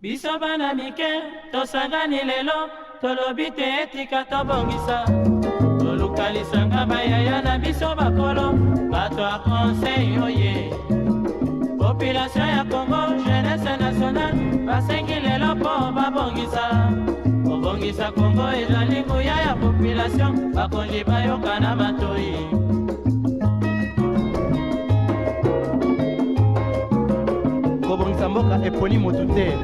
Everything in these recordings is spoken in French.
Biso bana mike, tosangani lelo, tolobi te etika tobongisa. Tolukalisanga bayaya na biso bakolo, bato a conseil oye. Population ya Congo, jeunesse nationale, basengi lelo po babongisa. Bongisa Congo ezali nguya ya population, bakonzi bayoka na matoi. Kobongisa mboka eponi motu te,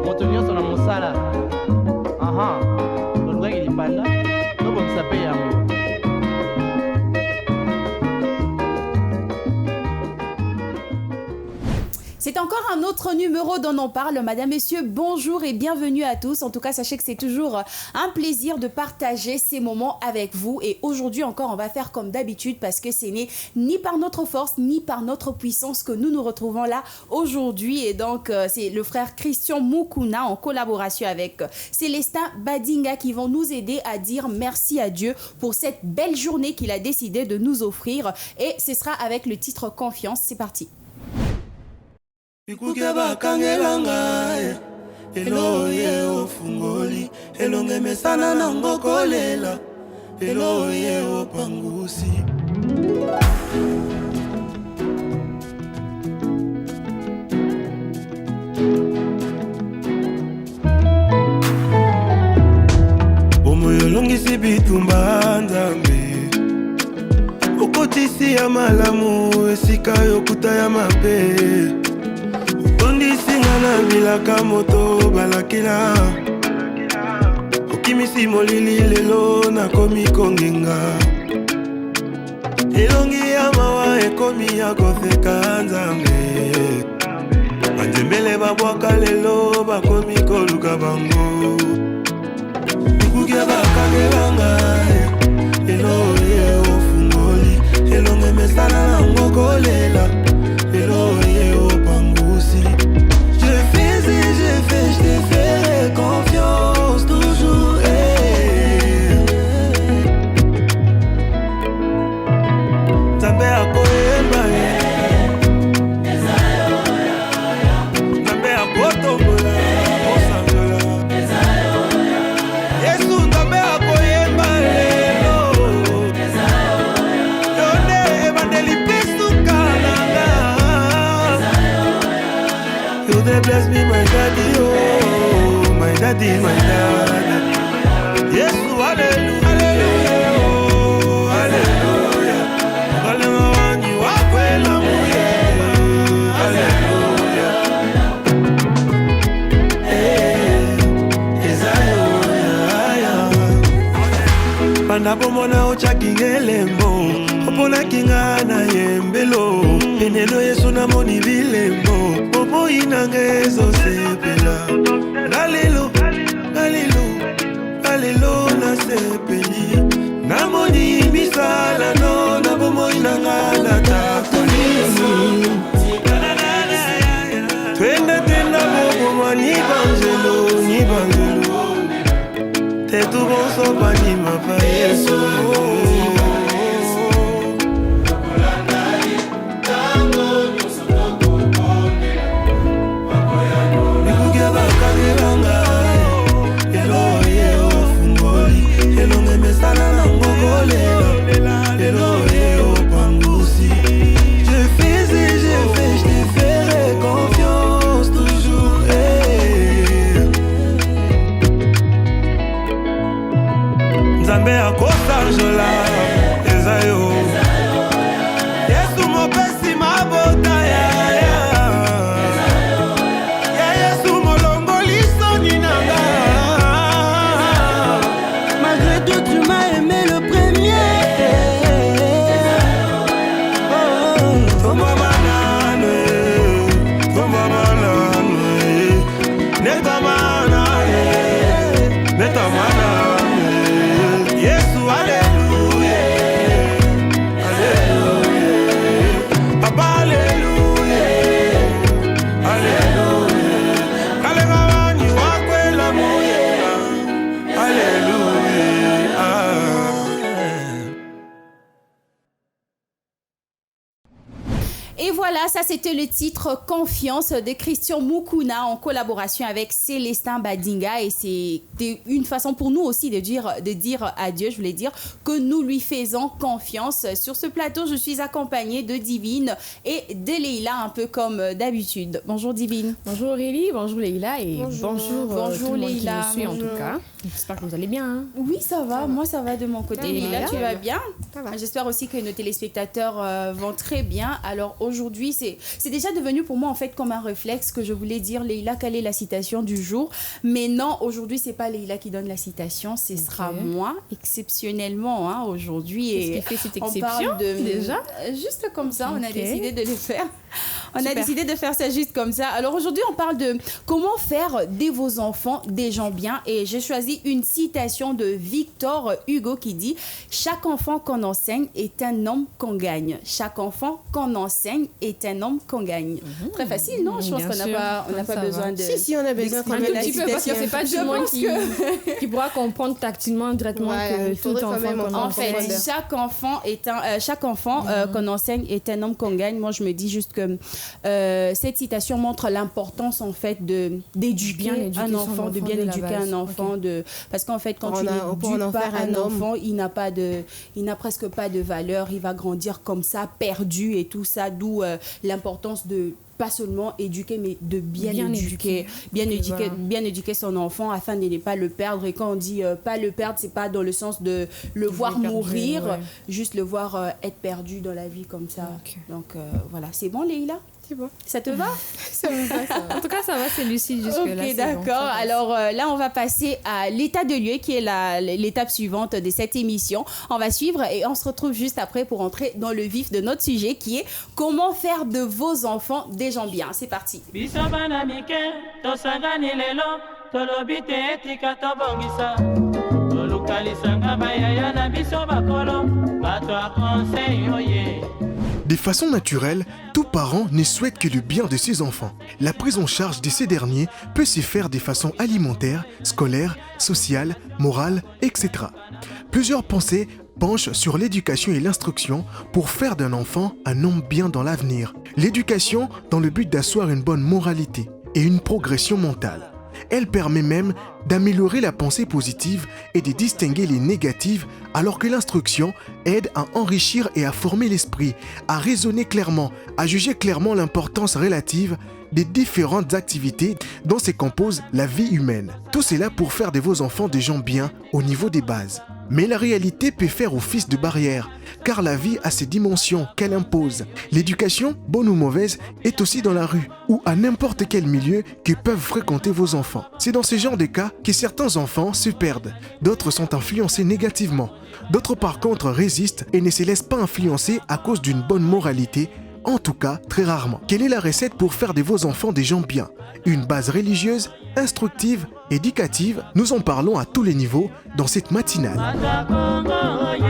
moto nyonso na mosala. Aha, tolukaki lipanda, tobongisa pe yango. C'est encore un autre numéro dont on parle. Madame, messieurs, bonjour et bienvenue à tous. En tout cas, sachez que c'est toujours un plaisir de partager ces moments avec vous. Et aujourd'hui encore, on va faire comme d'habitude parce que ce n'est ni par notre force, ni par notre puissance que nous nous retrouvons là aujourd'hui. Et donc, c'est le frère Christian Mukuna en collaboration avec Célestin Badinga qui vont nous aider à dire merci à Dieu pour cette belle journée qu'il a décidé de nous offrir. Et ce sera avec le titre Confiance. C'est parti. Bikuke bakangelanga elo ye ofungoli elonge mesana nango kolela elo ye opangusi Omoyo longisi bitumba nzambe okotisi ya malamu esika yokuta ya mabe Singana bilaka moto balakila Okimisi molili lelo na komi kongenga Elongi ya mawa ekomi ya kofeka nzambe Anzembele babwaka lelo bakomi koluka bango Bikukia bakagelanga Elo ye ofungoli Elonge mesana na ngokolela Elo ye opangusi Je t'ai fait confiance toujours Nzambe akoyeba Nzambe akotombola osangala Yesu Nzambe akoyeba lelo Yone ebandeli pisuka nanga You dey bless me my daddy oh my daddy my daddy Yes hallelujah hallelujah oh hallelujah Hallelujah wani wakwela muye hallelujah Ezayo ya Panda bomona ochakingelembo Opona kinga na yembelo Enelo Yesu na moni bilembo Opo inangezo sepela Galilo, galilo, galilo na sepeli Na moni misala no Na bomo inangala takolimu Twende tena bomo ni banzelo, ni banzelo Tetu bonso pani mapa Yesu Nzambe akosanjola ezayo Yesu mopesi mabota ya Yesu molongoli soni nanga Malgré tout tu m'as aimé le premier Tomba banane Neta manane Neta manane Yesu hallelujah hallelujah Papa hallelujah hallelujah Kalenga wani wakwela muye hallelujah Et voilà, Voilà, ça c'était le titre Confiance de Christian Mukuna en collaboration avec Célestin Badinga, et c'est une façon pour nous aussi de dire à Dieu, je voulais dire, que nous lui faisons confiance. Sur ce plateau, je suis accompagnée de Divine et de Leïla, un peu comme d'habitude. Bonjour Divine. Bonjour Aurélie, bonjour Leïla et bonjour tout le monde qui Leïla. nous suit en tout cas. J'espère que vous allez bien. Hein? Oui, ça va. Moi, ça va de mon côté. Leïla, tu vas bien? Ça va. J'espère aussi que nos téléspectateurs vont très bien. Alors aujourd'hui, c'est déjà devenu pour moi en fait comme un réflexe que je voulais dire, Leïla, quelle est la citation du jour? Mais non, aujourd'hui, c'est pas Leïla qui donne la citation, ce sera moi, exceptionnellement, hein, aujourd'hui. Qu'est-ce qui fait cette exception on parle de, déjà? Juste comme ça, on a décidé de le faire. On Super. a décidé de faire ça juste comme ça. Alors aujourd'hui, on parle de comment faire de vos enfants des gens bien. Et j'ai choisi une citation de Victor Hugo qui dit « Chaque enfant qu'on enseigne est un homme qu'on gagne. Chaque enfant qu'on enseigne est un homme qu'on gagne. Très facile, non? Je pense qu'on n'a pas besoin de... Si, on a besoin quand Un même tout de la petit peu parce que citation. c'est pas tout le monde qui pourra comprendre tactilement, directement Ouais, il que tout faudrait quand enfant même qu'on En enseigne. fait, chaque enfant qu'on enseigne est un homme qu'on gagne. Moi, je me dis juste que cette citation montre l'importance en fait d'éduquer un enfant, de bien éduquer un enfant, parce qu'en fait, quand tu n'éduques pas un enfant, il n'a presque pas de valeur. Il va grandir comme ça, perdu et tout ça. D'où l'importance de pas seulement éduquer, mais de bien éduquer son enfant afin de ne pas le perdre. Et quand on dit pas le perdre, c'est pas dans le sens de le voir mourir, juste le voir être perdu dans la vie comme ça. Ok. Donc voilà, c'est bon Leïla? C'est bon. Ça te va? Ça va. En tout cas, ça va, c'est lucide jusque-là. Ok, c'est d'accord. bon, ça va. Alors là, on va passer à l'état de lieu qui est l'étape suivante de cette émission. On va suivre et on se retrouve juste après pour entrer dans le vif de notre sujet qui est comment faire de vos enfants des gens bien. C'est parti. biso bana mike tosangani lelo tolobi te etika tobongisa tolukalisanga bayaya na biso bakolo bato ya conseil oye. De façon naturelle, tout parent ne souhaite que le bien de ses enfants. La prise en charge de ces derniers peut se faire de façon alimentaire, scolaire, sociale, morale, etc. Plusieurs pensées penchent sur l'éducation et l'instruction pour faire d'un enfant un homme bien dans l'avenir. L'éducation dans le but d'asseoir une bonne moralité et une progression mentale. Elle permet même d'améliorer la pensée positive et de distinguer les négatives, alors que l'instruction aide à enrichir et à former l'esprit, à raisonner clairement, à juger clairement l'importance relative des différentes activités dont se compose la vie humaine. Tout cela pour faire de vos enfants des gens bien au niveau des bases. Mais la réalité peut faire office de barrière, car la vie a ses dimensions qu'elle impose. L'éducation, bonne ou mauvaise, est aussi dans la rue ou à n'importe quel milieu que peuvent fréquenter vos enfants. C'est dans ce genre de cas que certains enfants se perdent, d'autres sont influencés négativement, d'autres par contre résistent et ne se laissent pas influencer à cause d'une bonne moralité. En tout cas, très rarement. Quelle est la recette pour faire de vos enfants des gens bien? Une base religieuse, instructive, éducative, nous en parlons à tous les niveaux dans cette matinale. Bato ya Congo oye,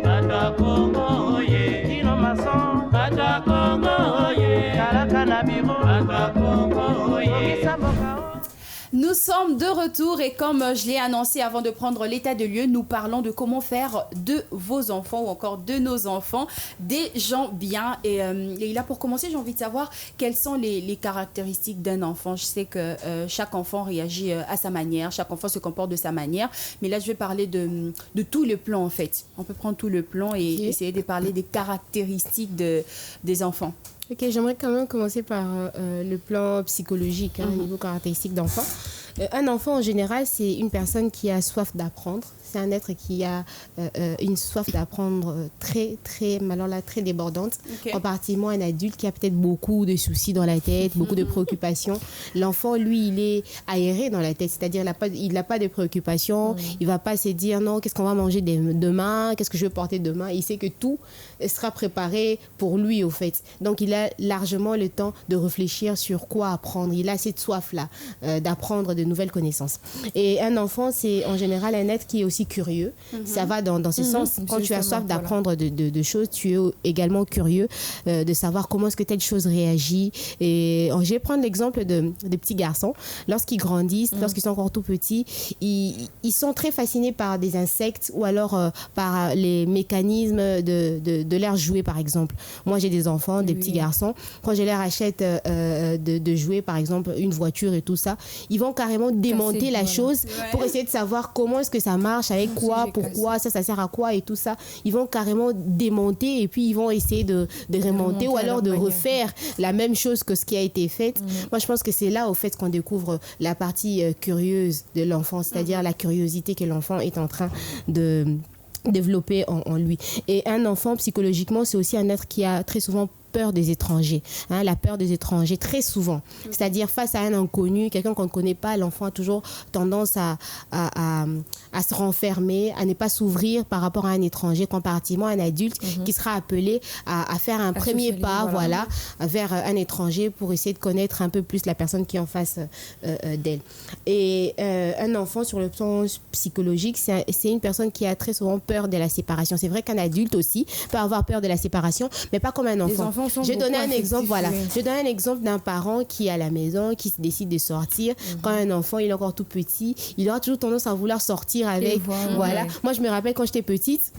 bato ya Congo oye, Kino Mason, bato ya Congo oye, Kalaka na biro, bato ya Congo oye. Nous sommes de retour et comme je l'ai annoncé avant de prendre l'état de lieu, nous parlons de comment faire de vos enfants ou encore de nos enfants des gens bien. Et là, pour commencer, j'ai envie de savoir quelles sont les caractéristiques d'un enfant. Je sais que chaque enfant réagit à sa manière, chaque enfant se comporte de sa manière. Mais là, je vais parler de tout le plan en fait. On peut prendre tout le plan et essayer de parler des caractéristiques des enfants. Ok, j'aimerais quand même commencer par le plan psychologique, au niveau caractéristique d'enfant. Un enfant, en général, c'est une personne qui a soif d'apprendre. C'est un être qui a une soif d'apprendre très débordante. Okay. Comparativement à un adulte qui a peut-être beaucoup de soucis dans la tête, beaucoup de préoccupations. L'enfant, lui, il est aéré dans la tête. C'est-à-dire, il n'a pas de préoccupations. Il ne va pas se dire, non, qu'est-ce qu'on va manger demain? Qu'est-ce que je vais porter demain? Il sait que tout sera préparé pour lui, au fait. Donc, il a largement le temps de réfléchir sur quoi apprendre. Il a cette soif-là d'apprendre de nouvelles connaissances. Et un enfant, c'est en général un être qui est aussi curieux. Ça va dans ce sens. Quand tu as soif d'apprendre de choses, tu es également curieux de savoir comment est-ce que telle chose réagit. Et je vais prendre l'exemple des petits garçons. Lorsqu'ils grandissent, lorsqu'ils sont encore tout petits, ils sont très fascinés par des insectes ou alors par les mécanismes de leur jouet, par exemple. Moi, j'ai des enfants, des petits garçons. Quand je leur achète de jouer, par exemple, une voiture et tout ça, ils vont carrément démonter la chose pour essayer de savoir comment est-ce que ça marche, avec quoi, pourquoi, ça sert à quoi et tout ça. Ils vont carrément démonter et puis ils vont essayer de remonter ou alors de refaire la même chose que ce qui a été fait. Moi, je pense que c'est là, au fait, qu'on découvre la partie curieuse de l'enfant, c'est-à-dire la curiosité que l'enfant est en train de développer en lui. Et un enfant, psychologiquement, c'est aussi un être qui a très souvent peur des étrangers, la peur des étrangers très souvent, c'est-à-dire face à un inconnu, quelqu'un qu'on ne connaît pas, l'enfant a toujours tendance à se renfermer, à ne pas s'ouvrir par rapport à un étranger, comparativement à un adulte qui sera appelé à faire un premier pas vers un étranger pour essayer de connaître un peu plus la personne qui est en face d'elle. Et un enfant, sur le plan psychologique, c'est une personne qui a très souvent peur de la séparation. C'est vrai qu'un adulte aussi peut avoir peur de la séparation, mais pas comme un enfant. Je donne un exemple, Je donne un exemple d'un parent qui est à la maison, qui décide de sortir. Quand un enfant il est encore tout petit, il aura toujours tendance à vouloir sortir avec. Voilà. Moi, je me rappelle quand j'étais petite.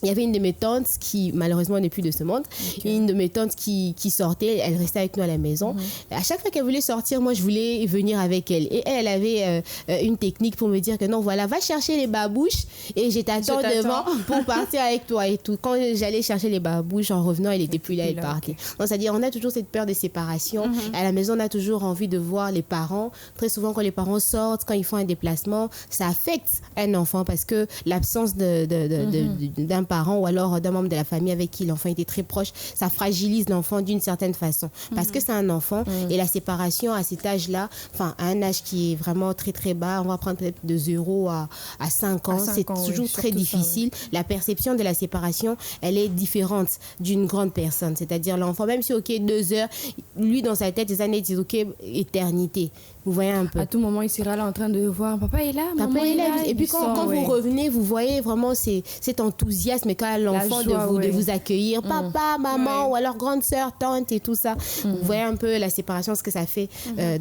Il y avait une de mes tantes qui, malheureusement, n'est plus de ce monde. Une de mes tantes qui sortait, elle restait avec nous à la maison. À chaque fois qu'elle voulait sortir, moi, je voulais venir avec elle. Et elle avait une technique pour me dire que non, voilà, va chercher les babouches et je t'attends devant pour partir avec toi et tout. Quand j'allais chercher les babouches, en revenant, elle n'était plus là, elle partait. Donc, c'est-à-dire, on a toujours cette peur de séparation. À la maison, on a toujours envie de voir les parents. Très souvent, quand les parents sortent, quand ils font un déplacement, ça affecte un enfant parce que l'absence d'un parent ou alors d'un membre de la famille avec qui l'enfant était très proche, ça fragilise l'enfant d'une certaine façon parce que c'est un enfant et la séparation à cet âge-là, enfin à un âge qui est vraiment très très bas, on va prendre peut-être de 0 à 5 ans, c'est toujours très difficile. La perception de la séparation, elle est différente d'une grande personne, c'est-à-dire l'enfant, même si 2 heures, lui dans sa tête, les années disent éternité. Vous voyez un peu. À tout moment, il sera là en train de voir papa est là, maman est là. Et puis quand vous revenez, vous voyez vraiment cet enthousiasme qu'a l'enfant de vous accueillir. Papa, maman, ou alors grande sœur, tante et tout ça. Vous voyez un peu la séparation, ce que ça fait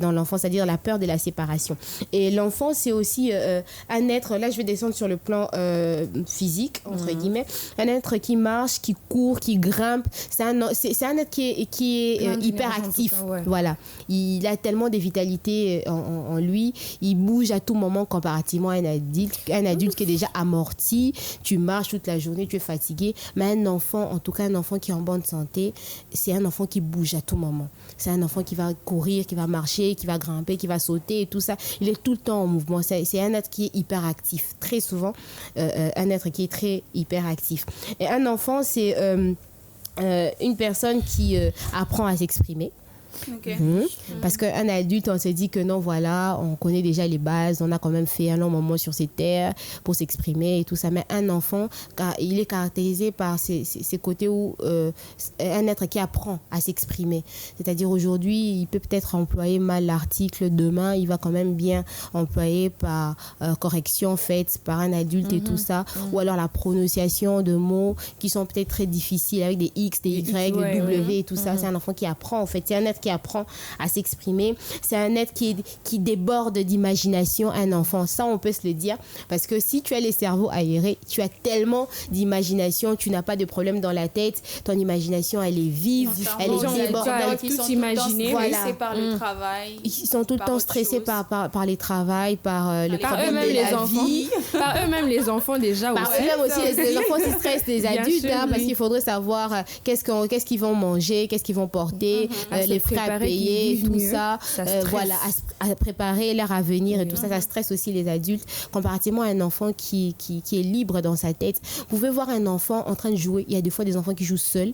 dans l'enfant, c'est-à-dire la peur de la séparation. Et l'enfant, c'est aussi un être, là je vais descendre sur le plan physique, entre guillemets, un être qui marche, qui court, qui grimpe. C'est un être qui est hyper actif. Voilà. Il a tellement de vitalité en lui, il bouge à tout moment comparativement à un adulte qui est déjà amorti, tu marches toute la journée, tu es fatigué, mais un enfant, en tout cas un enfant qui est en bonne santé, c'est un enfant qui bouge à tout moment. C'est un enfant qui va courir, qui va marcher, qui va grimper, qui va sauter et tout ça. Il est tout le temps en mouvement. C'est un être qui est hyper actif. Très souvent, un être qui est très hyper actif. Et un enfant, c'est une personne qui apprend à s'exprimer. Parce qu'un adulte, on se dit que non, voilà, on connaît déjà les bases, on a quand même fait un long moment sur ces terres pour s'exprimer et tout ça. Mais un enfant, il est caractérisé par ces côtés où un être qui apprend à s'exprimer. C'est-à-dire aujourd'hui, il peut peut-être employer mal l'article, demain, il va quand même bien employer par correction faite par un adulte et tout ça. Ou alors la prononciation de mots qui sont peut-être très difficiles avec des X, des Y, des W et tout ça. C'est un enfant qui apprend en fait. C'est un être qui apprend à s'exprimer. C'est un être qui déborde d'imagination, un enfant. Ça, on peut se le dire. Parce que si tu as les cerveaux aérés, tu as tellement d'imagination, tu n'as pas de problème dans la tête. Ton imagination, elle est vive, elle est débordante. Ils sont tout le temps stressés par le travail. Ils sont tout le temps stressés par les travails, par le problème de la vie. Par eux-mêmes, les enfants, déjà. Par eux-mêmes aussi, les enfants se stressent, les adultes, parce qu'il faudrait savoir qu'est-ce qu'ils vont manger, qu'est-ce qu'ils vont porter, les frais à payer, tout ça, voilà, à préparer leur avenir et tout ça, ça stresse aussi les adultes, comparativement à un enfant qui est libre dans sa tête. Vous pouvez voir un enfant en train de jouer, il y a des fois des enfants qui jouent seuls,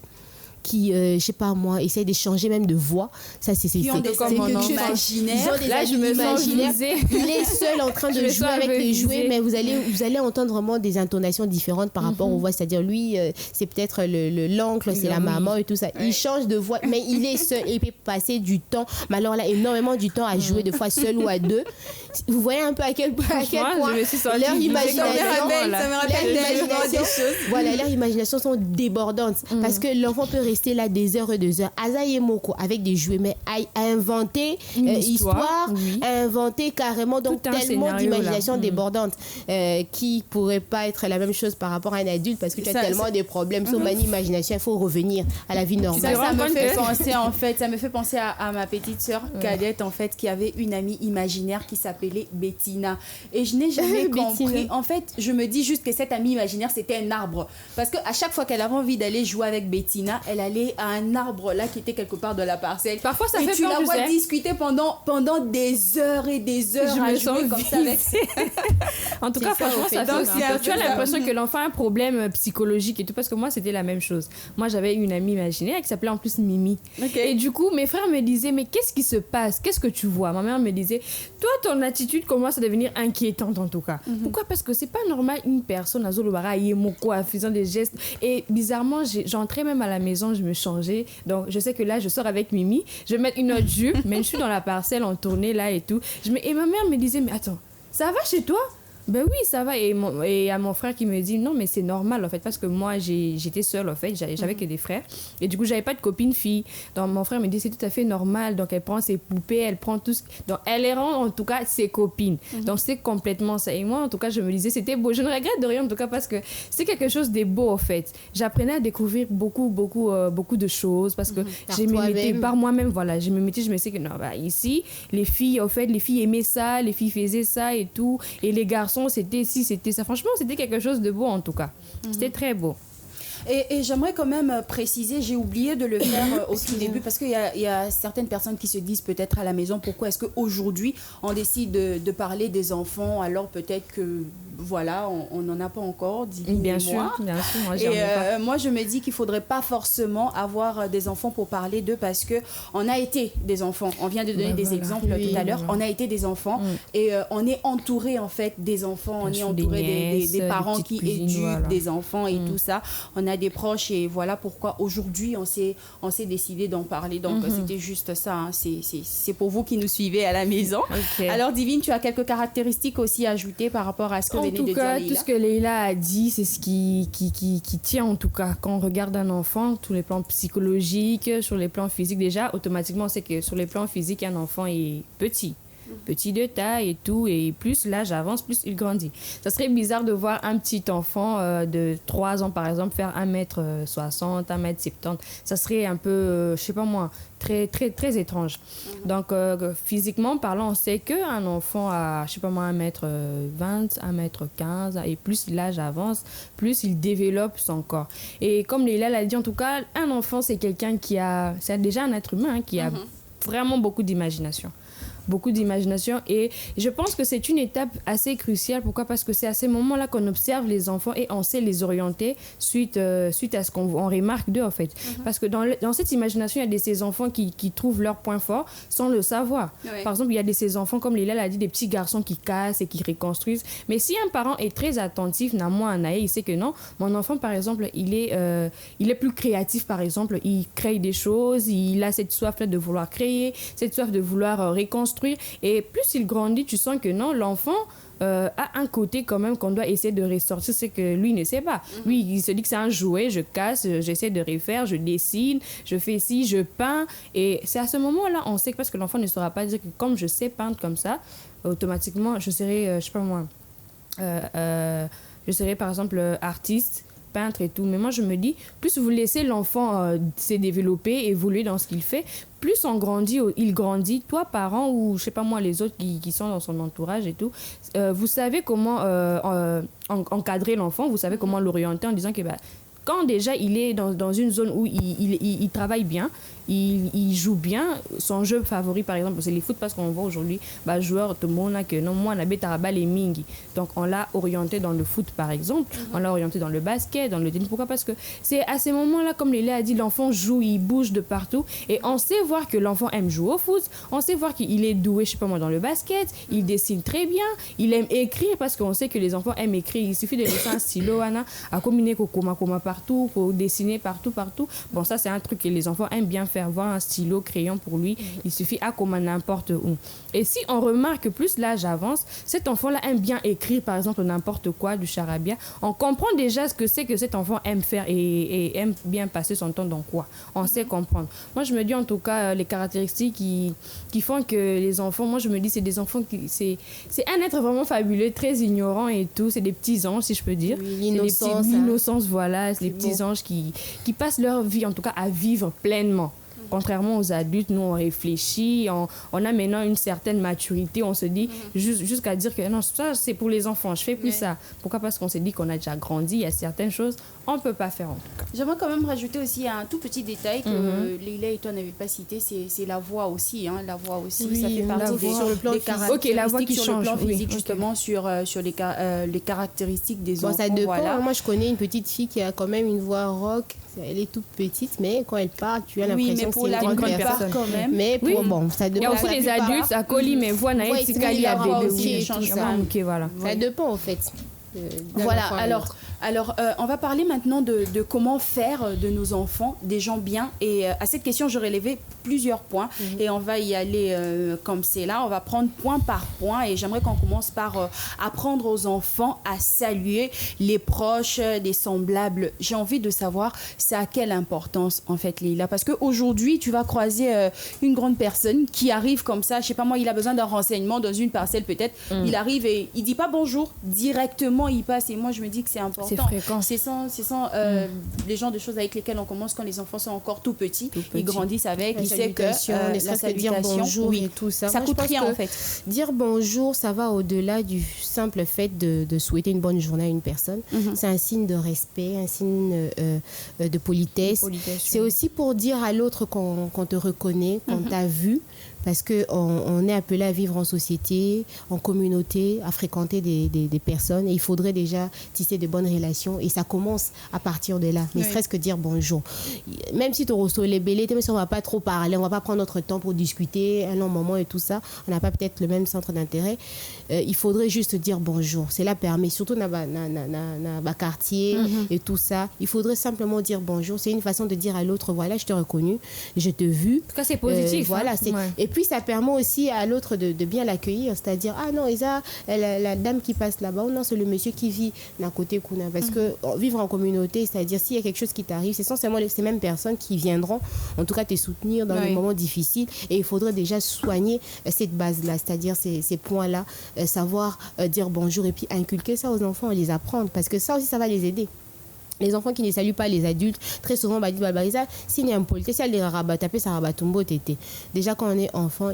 qui je sais pas moi, essayent d'échanger même de voix. Ça, c'est Qui ont des comme mon amis enfant. imaginaires. Ils ont des Là, je amis me sens imaginaires. visée. Il est seul en train Je de me jouer sens avec un peu les jouets, visée. mais vous allez entendre vraiment des intonations différentes par rapport aux voix. C'est-à-dire, lui, c'est peut-être l'oncle, c'est la Oui. maman et tout ça. Il change de voix, mais il est seul et il peut passer du temps, mais alors là, énormément du temps à jouer, de fois seul ou à deux. Vous voyez un peu à quel point je me suis sentie leur visée imagination, comme ça me rappelle des choses. voilà, leurs imaginations sont débordantes parce que l'enfant peut rester là des heures et des heures. Azaï et Moko avec des jouets, mais à inventer Une histoire, oui. à inventer carrément donc Tout un tellement scénario, d'imagination là. débordante qui pourrait pas être la même chose par rapport à un adulte parce que tu as Ça, tellement de problèmes sur mon imagination, il faut revenir à la vie normale. Ça me rends fait compte penser en fait, ça me fait penser à ma petite sœur cadette en fait qui avait une amie imaginaire qui s'appelait Bettina et je n'ai jamais compris. Bettina. En fait, je me dis juste que cette amie imaginaire c'était un arbre parce que à chaque fois qu'elle avait envie d'aller jouer avec Bettina, elle allait à un arbre là qui était quelque part de la parcelle. Parfois, ça et fait tu peur, la tu vois sais. discuter pendant des heures et des heures Je à me jouer sens comme ça avec. En tout C'est cas, ça, franchement, en fait. ça Donc, donne. c'est un Tu as peu ça. l'impression que l'enfant a un problème psychologique et tout, parce que moi, c'était la même chose. Moi, j'avais une amie imaginaire qui s'appelait en plus Mimi. Ok. Et du coup, mes frères me disaient, mais qu'est-ce qui se passe? Qu'est-ce que tu vois? Ma mère me disait, toi, ton attitude commence à devenir inquiétante en tout cas. Pourquoi? Parce que c'est pas normal une personne à Zolobara, Yemoko, en faisant des gestes. Et bizarrement, j'entrais même à la maison, je me changeais. Donc, je sais que là, je sors avec Mimi, je vais mettre une autre jupe, mais je suis dans la parcelle en tournée là et tout. Et ma mère me disait, mais attends, ça va chez toi? Ben oui, ça va. Et à mon frère qui me dit, non, mais c'est normal, en fait, parce que moi, j'étais seule, en fait, j'avais que des frères. Et du coup, j'avais pas de copine fille. Donc, mon frère me dit, c'est tout à fait normal. Donc, elle prend ses poupées, elle prend tout ce... Donc, elle les rend, en tout cas, ses copines. Donc, c'est complètement ça. Et moi, en tout cas, je me disais, c'était beau. Je ne regrette de rien, en tout cas, parce que c'est quelque chose de beau, en fait. J'apprenais à découvrir beaucoup de choses, parce que Par je me mettais toi-même. par moi-même, voilà. Je me disais que, non, bah, ici, les filles, en fait, les filles aimaient ça, les filles faisaient ça et tout. Et les garçons, c'était ci, c'était ça. Franchement, c'était quelque chose de beau en tout cas. C'était très beau. Et j'aimerais quand même préciser, j'ai oublié de le faire au tout début parce qu'il y a certaines personnes qui se disent peut-être à la maison pourquoi est-ce qu'aujourd'hui on décide de parler des enfants alors peut-être que voilà, on n'en a pas encore, Divine Bien et sûr, moi. moi, j'en Et ai pas. moi, je me dis qu'il ne faudrait pas forcément avoir des enfants pour parler d'eux parce qu'on a été des enfants. On vient de donner des voilà. exemples Oui, tout à l'heure. voilà. On a été des enfants et on est entouré en fait des enfants. On Bien est sûr, des entouré nièces, des des parents petites qui cousines, éduquent voilà. des enfants et tout ça. On a des proches et voilà pourquoi aujourd'hui on s'est décidé d'en parler. Donc c'était juste ça. Hein. C'est pour vous qui nous suivez à la maison. Ok. Alors Divine, tu as quelques caractéristiques aussi à ajouter par rapport à ce que En venait de tout dire cas, tout Leïla. ce que Leïla a dit, c'est ce qui tient en tout cas. Quand on regarde un enfant, tous les plans psychologiques, sur les plans physiques, déjà, automatiquement, on sait que sur les plans physiques, un enfant est petit. Petit de taille et tout, et plus l'âge avance, plus il grandit. Ça serait bizarre de voir un petit enfant de 3 ans, par exemple, faire 1m60, 1m70. Ça serait un peu, je sais pas moi, très, très, très étrange. Donc, physiquement parlant, on sait qu'un enfant à, je sais pas moi, 1m20, 1m15, et plus l'âge avance, plus il développe son corps. Et comme Leïla l'a dit, en tout cas, un enfant, c'est quelqu'un qui a, c'est déjà un être humain hein, qui a vraiment beaucoup d'imagination. Beaucoup d'imagination et je pense que c'est une étape assez cruciale. Pourquoi? Parce que c'est à ces moments-là qu'on observe les enfants et on sait les orienter suite à ce qu'on remarque d'eux en fait. Parce que dans cette imagination, il y a ces enfants qui trouvent leur point fort sans le savoir. Ouais. Par exemple, il y a ces enfants, comme Leïla l'a dit, des petits garçons qui cassent et qui reconstruisent. Mais si un parent est très attentif, il sait que non, mon enfant par exemple, il est plus créatif par exemple, il crée des choses, il a cette soif-là de vouloir créer, cette soif de vouloir reconstruire. Et plus il grandit, tu sens que non, l'enfant a un côté quand même qu'on doit essayer de ressortir, c'est que lui ne sait pas. Lui, il se dit que c'est un jouet, je casse, j'essaie de refaire, je dessine, je fais ci, je peins. Et c'est à ce moment-là, on sait que parce que l'enfant ne saura pas dire que comme je sais peindre comme ça, automatiquement, je serai, je sais pas moi, je serai par exemple artiste, peintre et tout. Mais moi, je me dis, plus vous laissez l'enfant se développer, évoluer dans ce qu'il fait, plus il grandit, toi, parent, ou je sais pas moi, les autres qui sont dans son entourage et tout, vous savez comment encadrer l'enfant, vous savez comment l'orienter en disant que quand déjà il est dans une zone où il travaille bien, il joue bien. Son jeu favori, par exemple, c'est les foot parce qu'on voit aujourd'hui, joueur de monde que non, moi, on a bétaraba les mingi. Donc, on l'a orienté dans le foot, par exemple. On l'a orienté dans le basket, dans le tennis. Pourquoi? Parce que c'est à ces moments-là, comme Léla a dit, l'enfant joue, il bouge de partout. Et on sait voir que l'enfant aime jouer au foot. On sait voir qu'il est doué, je sais pas moi, dans le basket. Il dessine très bien. Il aime écrire parce qu'on sait que les enfants aiment écrire. Il suffit de laisser un stylo, à combiner koma partout, pour dessiner partout. Bon, ça, c'est un truc que les enfants aiment bien faire. Voir un stylo, crayon pour lui. Il suffit à comme n'importe où. Et si on remarque plus l'âge avance, cet enfant-là aime bien écrire, par exemple, n'importe quoi, du charabia. On comprend déjà ce que c'est que cet enfant aime faire et aime bien passer son temps dans quoi. On sait comprendre. Moi, je me dis en tout cas, les caractéristiques qui font que les enfants, moi, je me dis, c'est des enfants qui... C'est un être vraiment fabuleux, très ignorant et tout. C'est des petits anges, si je peux dire. Oui, l'innocence. L'innocence, voilà. C'est les petits anges qui passent leur vie, en tout cas, à vivre pleinement. Contrairement aux adultes, nous on réfléchit, on a maintenant une certaine maturité, on se dit jusqu'à dire que non, ça c'est pour les enfants, je fais plus ça. Pourquoi? Parce qu'on s'est dit qu'on a déjà grandi, il y a certaines choses on ne peut pas faire en tout cas. J'aimerais quand même rajouter aussi un tout petit détail que Leila et toi n'avez pas cité, c'est la voix aussi. Hein. La voix aussi, oui, ça fait partie sur le plan des caractéristiques la voix qui sur change, le plan physique, oui, justement, sur les caractéristiques des enfants. Ça dépend. Voilà. Moi, je connais une petite fille qui a quand même une voix rock. Elle est toute petite, mais quand elle parle, tu as l'impression que c'est une grande personne. Quand même. Mais pour, bon, ça dépend. Il y a aussi les adultes, à colis, mais voix n'a été calée à bébé. Ça dépend en fait. Voilà, alors on va parler maintenant de comment faire de nos enfants des gens bien. Et à cette question, je relevais plusieurs points. Et on va y aller comme c'est là. On va prendre point par point. Et j'aimerais qu'on commence par apprendre aux enfants à saluer les proches, des semblables. J'ai envie de savoir, c'est à quelle importance, en fait, Leila. Parce qu'aujourd'hui, tu vas croiser une grande personne qui arrive comme ça. Je sais pas moi, il a besoin d'un renseignement dans une parcelle peut-être. Il arrive et il dit pas bonjour. Directement, il passe. Et moi, je me dis que c'est important. C'est fréquent. C'est sans les genres de choses avec lesquelles on commence quand les enfants sont encore tout petits. Ils grandissent avec, ils savent que la salutation, dire bonjour et tout ça. Ça coûte rien en fait. Dire bonjour, ça va au-delà du simple fait de souhaiter une bonne journée à une personne. C'est un signe de respect, un signe de politesse. C'est aussi pour dire à l'autre qu'on te reconnaît, qu'on t'a vu. Parce qu'on est appelé à vivre en société, en communauté, à fréquenter des personnes. Et il faudrait déjà tisser de bonnes relations. Et ça commence à partir de là. Ne serait-ce que dire bonjour. Même si tu reçois les bélés, même si on ne va pas trop parler, on ne va pas prendre notre temps pour discuter un long moment et tout ça. On n'a pas peut-être le même centre d'intérêt. Il faudrait juste dire bonjour. Cela permet, surtout dans le quartier et tout ça. Il faudrait simplement dire bonjour. C'est une façon de dire à l'autre, voilà, je t'ai reconnu, je t'ai vu. En tout cas, c'est positif. Voilà, Et puis, ça permet aussi à l'autre de bien l'accueillir. C'est-à-dire, ah non, Isa, la dame qui passe là-bas, ou non, c'est le monsieur qui vit d'un côté Kuna. Parce que vivre en communauté, c'est-à-dire, s'il y a quelque chose qui t'arrive, c'est essentiellement ces mêmes personnes qui viendront, en tout cas, te soutenir dans les moments difficiles. Et il faudrait déjà soigner cette base-là, c'est-à-dire ces points-là, savoir dire bonjour et puis inculquer ça aux enfants et les apprendre. Parce que ça aussi, ça va les aider. Les enfants qui ne saluent pas les adultes, très souvent, bah, disent, s'il y a un politesse, elle les rabat, taper, ça rabat, tombeau, tété. Déjà, quand on est enfant,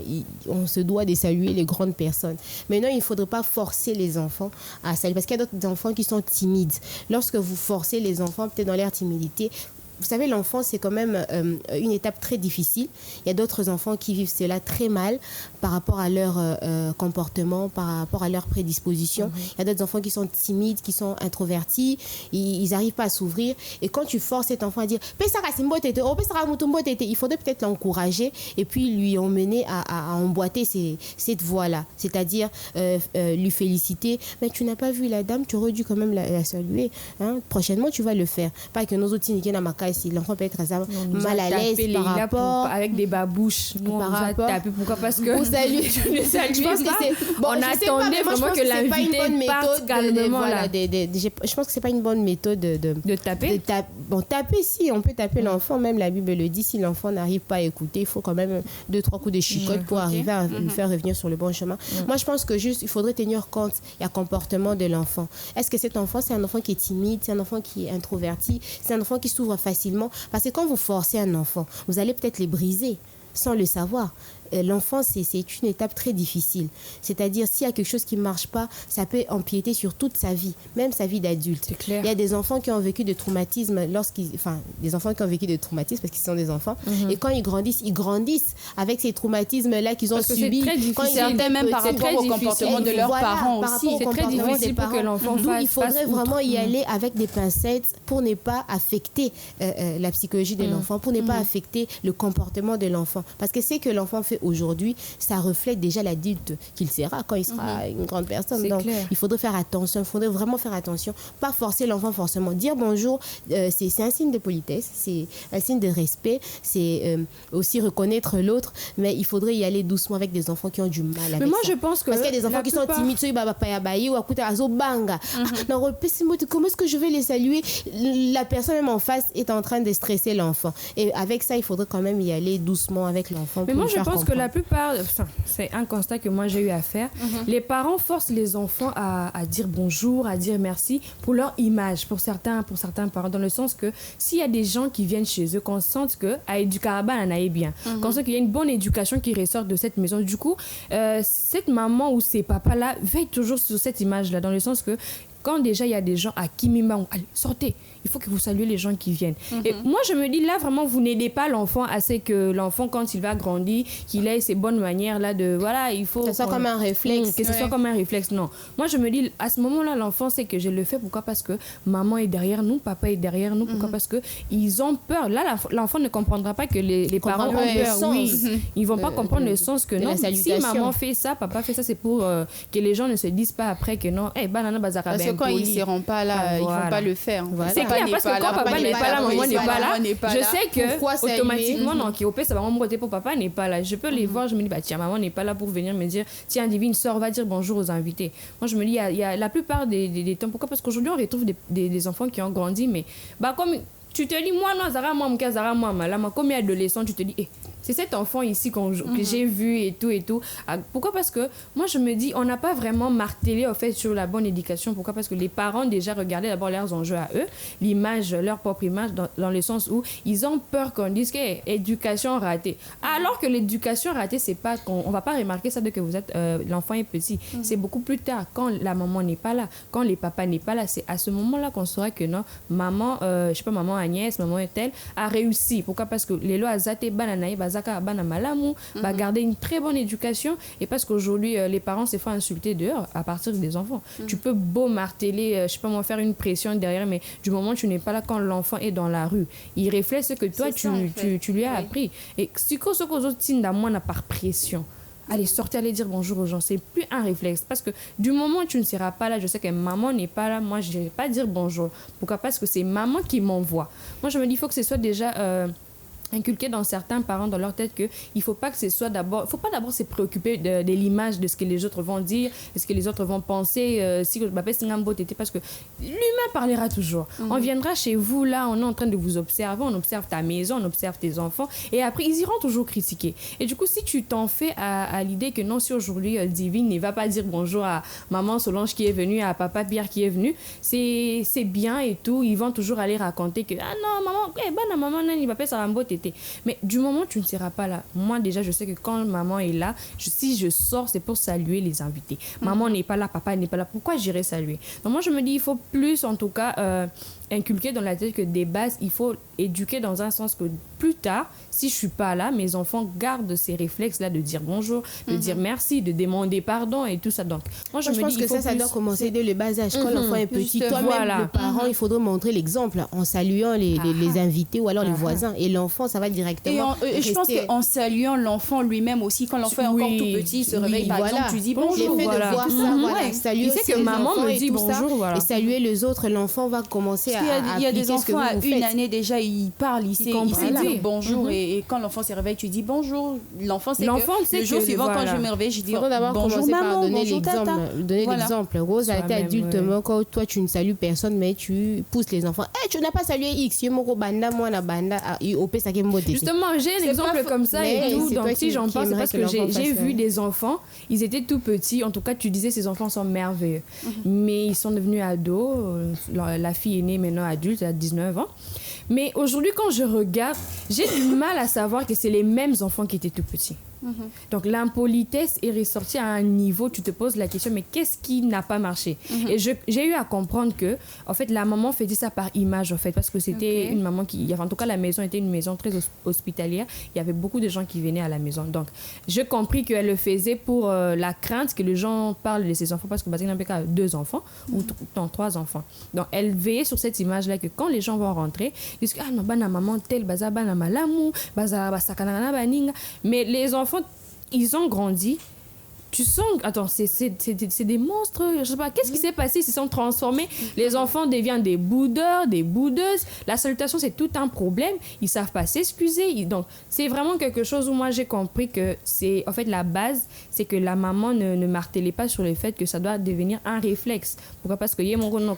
on se doit de saluer les grandes personnes. Maintenant, il ne faudrait pas forcer les enfants à saluer. Parce qu'il y a d'autres enfants qui sont timides. Lorsque vous forcez les enfants, peut-être dans leur timidité, vous savez, l'enfance, c'est quand même une étape très difficile. Il y a d'autres enfants qui vivent cela très mal par rapport à leur comportement, par rapport à leur prédisposition. Il y a d'autres enfants qui sont timides, qui sont introvertis. Ils n'arrivent pas à s'ouvrir. Et quand tu forces cet enfant à dire « il faudrait peut-être l'encourager et puis lui emmener à emboîter cette voie-là. C'est-à-dire lui féliciter. Mais tu n'as pas vu la dame, tu aurais dû quand même la saluer. Hein? Prochainement, tu vas le faire. Pas que nos autres si l'enfant peut être mal à l'aise par rapport avec des babouches. Nous, on a tapé. Pourquoi? Parce que vous saluez. Je pense que c'est on attendait vraiment que l'invité parte calmement là. Je pense que c'est pas une bonne méthode de taper. Bon, taper, si on peut taper l'enfant, même la Bible le dit, si l'enfant n'arrive pas à écouter, il faut quand même 2-3 coups de chicotte pour arriver à le faire revenir sur le bon chemin. Moi, je pense que juste il faudrait tenir compte du comportement de l'enfant. Est-ce que cet enfant, c'est un enfant qui est timide, c'est un enfant qui est introverti, c'est un enfant qui s'ouvre facilement? Parce que quand vous forcez un enfant, vous allez peut-être les briser sans le savoir. l'enfance, c'est une étape très difficile. C'est-à-dire, s'il y a quelque chose qui ne marche pas, ça peut empiéter sur toute sa vie, même sa vie d'adulte. C'est clair. Il y a des enfants qui ont vécu des traumatismes des enfants qui ont vécu des traumatismes parce qu'ils sont des enfants. Et quand ils grandissent avec ces traumatismes-là qu'ils ont Parce que subis. c'est très difficile. Certains même par rapport au comportement de leurs parents aussi. C'est très difficile pour que l'enfant D'où il faudrait vraiment y aller avec des pincettes pour ne pas affecter la psychologie de l'enfant, pour ne pas affecter le comportement de l'enfant. Parce que ce que l'enfant fait aujourd'hui, ça reflète déjà l'adulte qu'il sera quand il sera une grande personne. Donc, clair. il faudrait faire attention, il faudrait vraiment faire attention. Pas forcer l'enfant forcément. Dire bonjour, c'est un signe de politesse, c'est un signe de respect, c'est aussi reconnaître l'autre, mais il faudrait y aller doucement avec des enfants qui ont du mal avec Mais moi, ça. je pense que Parce qu'il y a des enfants qui sont timides, comment est-ce que je vais les saluer? La personne même en face est en train de stresser l'enfant. Et avec ça, il faudrait quand même y aller doucement avec l'enfant. Mais moi, je pense que la plupart, c'est un constat que moi j'ai eu à faire, les parents forcent les enfants à dire bonjour, à dire merci pour leur image, pour certains parents, dans le sens que s'il y a des gens qui viennent chez eux, qu'on sente que à Éducaraba, on a bien, qu'on sent qu'il y a une bonne éducation qui ressort de cette maison. Du coup, cette maman ou ces papas-là veillent toujours sur cette image-là, dans le sens que quand déjà il y a des gens à Kimimba, allez, sortez, il faut que vous saluez les gens qui viennent. Et moi, je me dis, là, vraiment, vous n'aidez pas l'enfant assez que l'enfant, quand il va grandir, qu'il ait ces bonnes manières-là de, voilà, il faut... Que ce soit comme un réflexe. Que ce soit comme un réflexe, non. Moi, je me dis, à ce moment-là, l'enfant sait que je le fais. Pourquoi? Parce que maman est derrière nous, papa est derrière nous. Pourquoi? Parce qu'ils ont peur. Là, l'enfant ne comprendra pas que les parents ont peur. Oui. Ils vont pas comprendre le sens que non. Si maman fait ça, papa fait ça, c'est pour que les gens ne se disent pas après que non, banana bazaka. Parce que quand ils ne seront pas là, ils ne vont pas le faire. C'est clair, parce que quand papa n'est pas là, maman n'est pas là, je sais que automatiquement, non, ça va m'embrouiller pour papa n'est pas là. Je peux les voir, je me dis, bah tiens, maman n'est pas là pour venir me dire, tiens, Divine, sors, va dire bonjour aux invités. Moi, je me dis, il y a la plupart des temps. Pourquoi? Parce qu'aujourd'hui, on retrouve des enfants qui ont grandi, mais bah comme tu te dis, moi, non, Zara, moi, Mka, Zara, moi, Malama, comme adolescent, tu te dis, c'est cet enfant ici que j'ai vu et tout. Pourquoi? Parce que moi, je me dis, on n'a pas vraiment martelé au fait sur la bonne éducation. Pourquoi? Parce que les parents déjà regardaient d'abord leurs enjeux à eux, l'image, leur propre image, dans le sens où ils ont peur qu'on dise que éducation ratée. Alors que l'éducation ratée, c'est pas on va pas remarquer ça dès que vous êtes l'enfant est petit. C'est beaucoup plus tard, quand la maman n'est pas là, quand les papas n'est pas là. C'est à ce moment-là qu'on saura que non, maman, je sais pas, maman Agnès, maman telle a réussi. Pourquoi? Parce que les lois Zate Bananaï, Bazaka Bana Malamu, va garder une très bonne éducation, et parce qu'aujourd'hui les parents se font insulter dehors à partir des enfants. Tu peux beau marteler, je sais pas moi, faire une pression derrière, mais du moment où tu n'es pas là quand l'enfant est dans la rue, il reflète ce que toi tu lui as appris. Et si ce que les autres tinda moi n'a par pression. Allez, sortez, allez dire bonjour aux gens. C'est plus un réflexe. Parce que du moment où tu ne seras pas là, je sais que maman n'est pas là, moi, je n'irai pas dire bonjour. Pourquoi? Parce que c'est maman qui m'envoie. Moi, je me dis, il faut que ce soit déjà inculquer dans certains parents dans leur tête que il faut pas que ce soit d'abord, faut pas d'abord se préoccuper de l'image de ce que les autres vont dire, de ce que les autres vont penser, si je m'appelle Singambo Tété, parce que l'humain parlera toujours. On viendra chez vous là, on est en train de vous observer, on observe ta maison, on observe tes enfants, et après ils iront toujours critiquer. Et du coup, si tu t'en fais à l'idée que non, si aujourd'hui Divine ne va pas dire bonjour à maman Solange qui est venue, à papa Pierre qui est venu, c'est bien et tout, ils vont toujours aller raconter que ah non maman, maman il va pas Singambo Tété. Mais du moment où tu ne seras pas là, moi déjà je sais que quand maman est là, si je sors, c'est pour saluer les invités. Maman n'est pas là, papa n'est pas là, pourquoi j'irai saluer? Donc moi je me dis, il faut plus en tout cas inculquer dans la tête que des bases, il faut éduquer dans un sens que plus tard, si je suis pas là, mes enfants gardent ces réflexes là de dire bonjour, de dire merci, de demander pardon et tout ça. Donc moi je me pense dis, que ça doit commencer dès le bas âge. Quand l'enfant est petit, toi-même le parent, il faudrait montrer l'exemple en saluant les invités ou alors les voisins, et l'enfant ça va directement et je pense qu'en saluant l'enfant lui-même aussi, quand l'enfant est encore tout petit, il se réveille par exemple, tu dis bonjour. L'effet de voir ça, saluer, il sait que maman me dit bonjour, et saluer les autres, l'enfant va commencer à il y a des enfants à une année déjà, ils parlent, ils sait dire bonjour, et quand l'enfant se réveille, tu dis bonjour. L'enfant sait que le jour suivant, quand je me réveille, je dis bonjour maman, bonjour tata. Donner l'exemple. Rose a été adultement, quand toi tu ne salues personne, mais tu pousses les enfants. Tu n'as pas salué X, justement, j'ai un exemple comme ça et tout. Donc si j'en parle, c'est parce que j'ai vu des enfants, ils étaient tout petits. En tout cas, tu disais, ces enfants sont merveilleux. Mais ils sont devenus ados. La fille est née maintenant adulte, elle a 19 ans. Mais aujourd'hui, quand je regarde, j'ai du mal à savoir que c'est les mêmes enfants qui étaient tout petits. Donc l'impolitesse est ressortie à un niveau, tu te poses la question, mais qu'est-ce qui n'a pas marché? Et j'ai eu à comprendre que, en fait, la maman faisait ça par image, en fait, parce que c'était une maman qui, en tout cas, la maison était une maison très hospitalière. Il y avait beaucoup de gens qui venaient à la maison. Donc, j'ai compris qu'elle le faisait pour la crainte que les gens parlent de ses enfants, parce que Basile Mbeka a 2 enfants, ou 3 enfants. Donc, elle veillait sur cette image-là, que quand les gens vont rentrer, ils disent, ah non, bana maman tel, baza bana malamu, baza basakanana baninga. Mais les enfants, ils ont grandi. Tu sens, attends, c'est des monstres, je sais pas, qu'est-ce qui s'est passé? Ils se sont transformés, les enfants deviennent des boudeurs, des boudeuses, la salutation c'est tout un problème, ils savent pas s'excuser, donc c'est vraiment quelque chose où moi j'ai compris que c'est, en fait la base, c'est que la maman ne martelait pas sur le fait que ça doit devenir un réflexe. Pourquoi? Parce que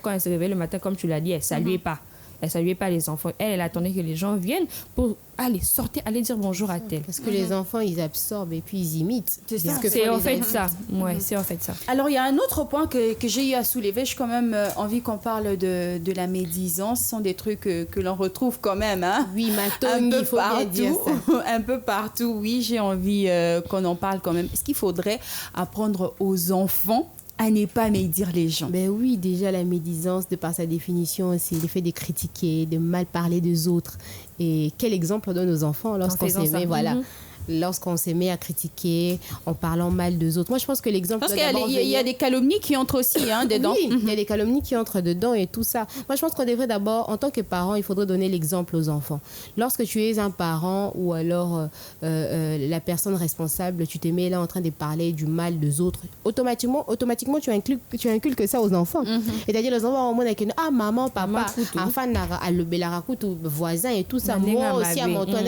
quand elle se réveille le matin, comme tu l'as dit, elle saluait pas. Elle saluait pas les enfants. Elle attendait que les gens viennent pour aller sortir, aller dire bonjour à tel. Parce que les enfants, ils absorbent et puis ils imitent. C'est en fait ça. Ouais, c'est en fait ça. Alors, il y a un autre point que j'ai eu à soulever. J'ai quand même envie qu'on parle de la médisance. Ce sont des trucs que l'on retrouve quand même. Hein? Oui, Maton, il faut bien dire ça. Un peu partout, oui. J'ai envie qu'on en parle quand même. Est-ce qu'il faudrait apprendre aux enfants à ne pas médire les gens? Ben oui, déjà la médisance, de par sa définition, c'est le fait de critiquer, de mal parler des autres. Et quel exemple on donne aux enfants lorsqu'on s'aimait, voilà. Lorsqu'on se met à critiquer en parlant mal des autres. Moi, je pense que l'exemple... Parce qu'il y a des calomnies qui entrent aussi dedans. Oui, il y a des calomnies qui entrent dedans et tout ça. Moi, je pense qu'on devrait d'abord, en tant que parent, il faudrait donner l'exemple aux enfants. Lorsque tu es un parent ou alors la personne responsable, tu te mets là en train de parler du mal des autres, automatiquement tu inculques ça aux enfants. C'est-à-dire, les enfants, au moins, ah, maman, papa, enfant, le belarakout, voisin et tout ça. Moi aussi, à mon tour,